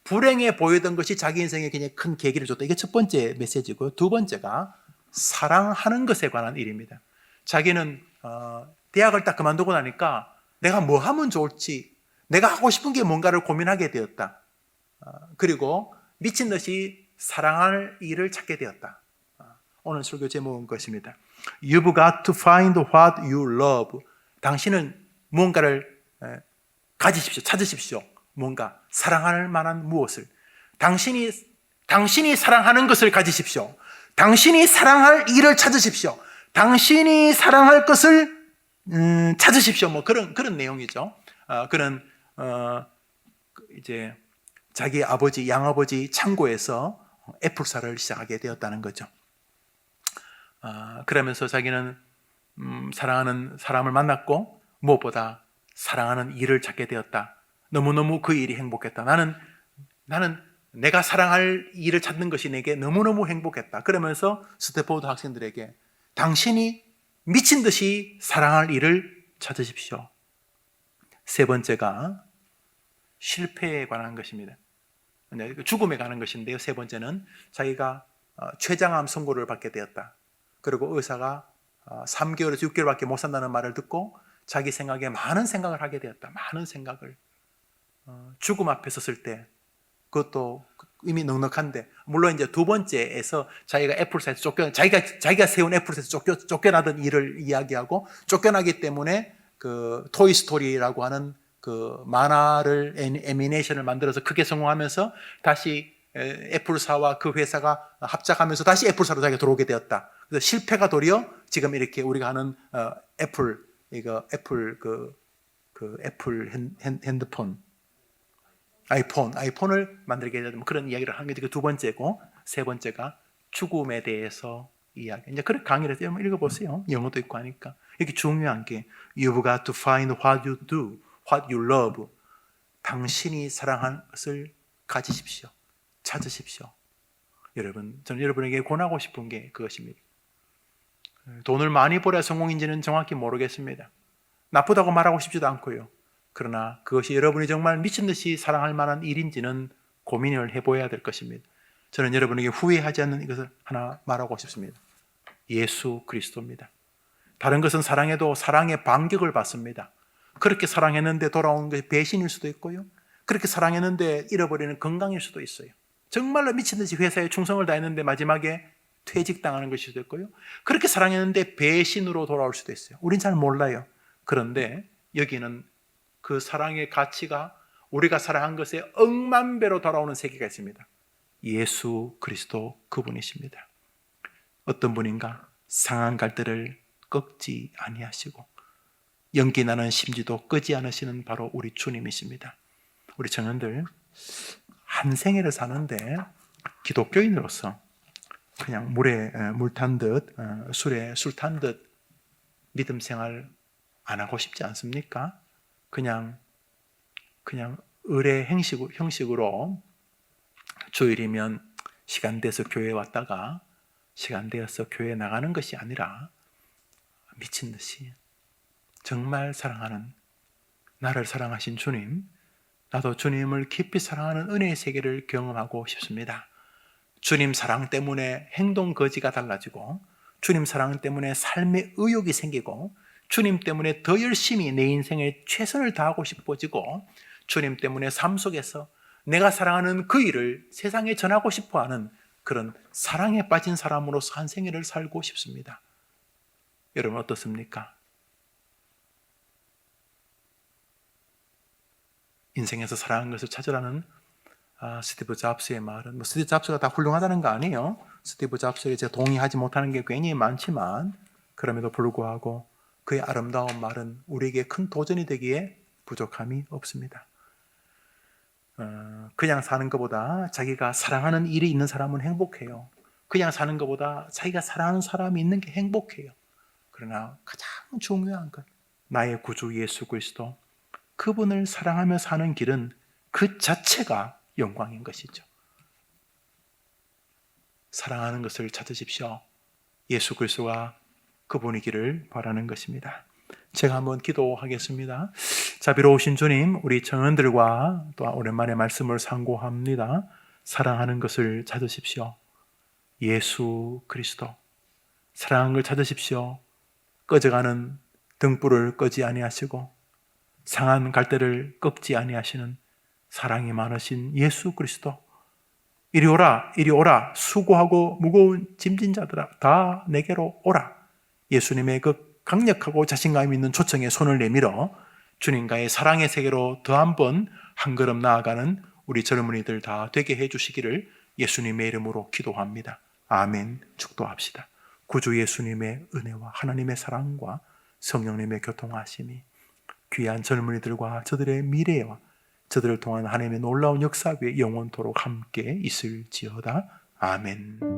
불행해 보이던 것이 자기 인생에 굉장히 큰 계기를 줬다. 이게 첫 번째 메시지고요. 두 번째가 사랑하는 것에 관한 일입니다. 자기는 대학을 딱 그만두고 나니까 내가 뭐 하면 좋을지, 내가 하고 싶은 게 뭔가를 고민하게 되었다. 그리고 미친 듯이 사랑할 일을 찾게 되었다. 오늘 설교 제목은 것입니다. You've got to find what you love. 당신은 무언가를 찾으십시오. 뭔가 사랑할 만한 무엇을. 당신이 사랑하는 것을 가지십시오. 당신이 사랑할 일을 찾으십시오. 당신이 사랑할 것을 찾으십시오. 뭐 그런 내용이죠. 이제 자기 양아버지 창고에서 애플사를 시작하게 되었다는 거죠. 그러면서 자기는 사랑하는 사람을 만났고 무엇보다 사랑하는 일을 찾게 되었다. 너무너무 그 일이 행복했다. 나는 내가 사랑할 일을 찾는 것이 내게 너무너무 행복했다. 그러면서 스탠포드 학생들에게 당신이 미친 듯이 사랑할 일을 찾으십시오. 세 번째가 실패에 관한 것입니다. 죽음에 관한 것인데요. 세 번째는 자기가 췌장암 선고를 받게 되었다. 그리고 의사가 3개월에서 6개월밖에 못 산다는 말을 듣고 자기 생각에 많은 생각을 하게 되었다. 많은 생각을. 죽음 앞에 섰을 때 그것도 이미 넉넉한데, 물론 이제 두 번째에서 자기가 애플사에서 자기가 세운 애플사에서 쫓겨나던 일을 이야기하고, 쫓겨나기 때문에 그 토이스토리라고 하는 그 만화를 애니메이션을 만들어서 크게 성공하면서 다시 애플사와 그 회사가 합작하면서 다시 애플사로 자기가 들어오게 되었다. 그래서 실패가 도리어 지금 이렇게 우리가 하는 애플 그 애플 핸드폰, 아이폰을 만들게 되는 그런 이야기를 하는 게 그 두 번째고, 세 번째가 죽음에 대해서 이야기. 이제 그런 강의를 읽어보세요. 영어도 있고 하니까. 이게 중요한 게 You've got to find what you do, what you love. 당신이 사랑하는 것을 가지십시오. 찾으십시오. 여러분, 저는 여러분에게 권하고 싶은 게 그것입니다. 돈을 많이 벌어야 성공인지는 정확히 모르겠습니다. 나쁘다고 말하고 싶지도 않고요. 그러나 그것이 여러분이 정말 미친 듯이 사랑할 만한 일인지는 고민을 해보아야 될 것입니다. 저는 여러분에게 후회하지 않는 이것을 하나 말하고 싶습니다. 예수 그리스도입니다. 다른 것은 사랑해도 사랑의 반격을 받습니다. 그렇게 사랑했는데 돌아오는 것이 배신일 수도 있고요. 그렇게 사랑했는데 잃어버리는 건강일 수도 있어요. 정말로 미친 듯이 회사에 충성을 다했는데 마지막에 퇴직당하는 것일 수도 있고요. 그렇게 사랑했는데 배신으로 돌아올 수도 있어요. 우린 잘 몰라요. 그런데 여기는 그 사랑의 가치가 우리가 사랑한 것에 억만 배로 돌아오는 세계가 있습니다. 예수 그리스도 그분이십니다. 어떤 분인가? 상한 갈대를 꺾지 아니하시고 연기 나는 심지도 끄지 않으시는 바로 우리 주님이십니다. 우리 청년들 한 생애를 사는데 기독교인으로서 그냥 물에 물 탄 듯, 술에 술 탄 듯 믿음 생활 안 하고 싶지 않습니까? 그냥 의례 형식으로 주일이면 시간 돼서 교회에 왔다가 시간 되어서 교회에 나가는 것이 아니라 미친 듯이 정말 사랑하는, 나를 사랑하신 주님, 나도 주님을 깊이 사랑하는 은혜의 세계를 경험하고 싶습니다. 주님 사랑 때문에 행동 거지가 달라지고, 주님 사랑 때문에 삶의 의욕이 생기고, 주님 때문에 더 열심히 내 인생에 최선을 다하고 싶어지고, 주님 때문에 삶 속에서 내가 사랑하는 그 일을 세상에 전하고 싶어하는 그런 사랑에 빠진 사람으로서 한 생애를 살고 싶습니다. 여러분 어떻습니까? 인생에서 사랑하는 것을 찾으라는 스티브 잡스의 말은, 스티브 잡스가 다 훌륭하다는 거 아니에요. 스티브 잡스에게 제가 동의하지 못하는 게 굉장히 많지만 그럼에도 불구하고 그의 아름다운 말은 우리에게 큰 도전이 되기에 부족함이 없습니다. 그냥 사는 것보다 자기가 사랑하는 일이 있는 사람은 행복해요. 그냥 사는 것보다 자기가 사랑하는 사람이 있는 게 행복해요. 그러나 가장 중요한 것, 나의 구주 예수 그리스도, 그분을 사랑하며 사는 길은 그 자체가 영광인 것이죠. 사랑하는 것을 찾으십시오. 예수 그리스도가 그분이기를 바라는 것입니다. 제가 한번 기도하겠습니다. 자비로우신 주님, 우리 청년들과 또 오랜만에 말씀을 상고합니다. 사랑하는 것을 찾으십시오. 예수 그리스도, 사랑하는 걸 찾으십시오. 꺼져가는 등불을 끄지 아니하시고 상한 갈대를 꺾지 아니하시는 사랑이 많으신 예수 그리스도, 이리 오라, 이리 오라, 수고하고 무거운 짐진 자들아 다 내게로 오라. 예수님의 그 강력하고 자신감 있는 초청에 손을 내밀어 주님과의 사랑의 세계로 더 한 번 한 걸음 나아가는 우리 젊은이들 다 되게 해주시기를 예수님의 이름으로 기도합니다. 아멘. 축도합시다. 구주 예수님의 은혜와 하나님의 사랑과 성령님의 교통하심이 귀한 젊은이들과 저들의 미래와 저들을 통한 하나님의 놀라운 역사 위에 영원토록 함께 있을지어다. 아멘.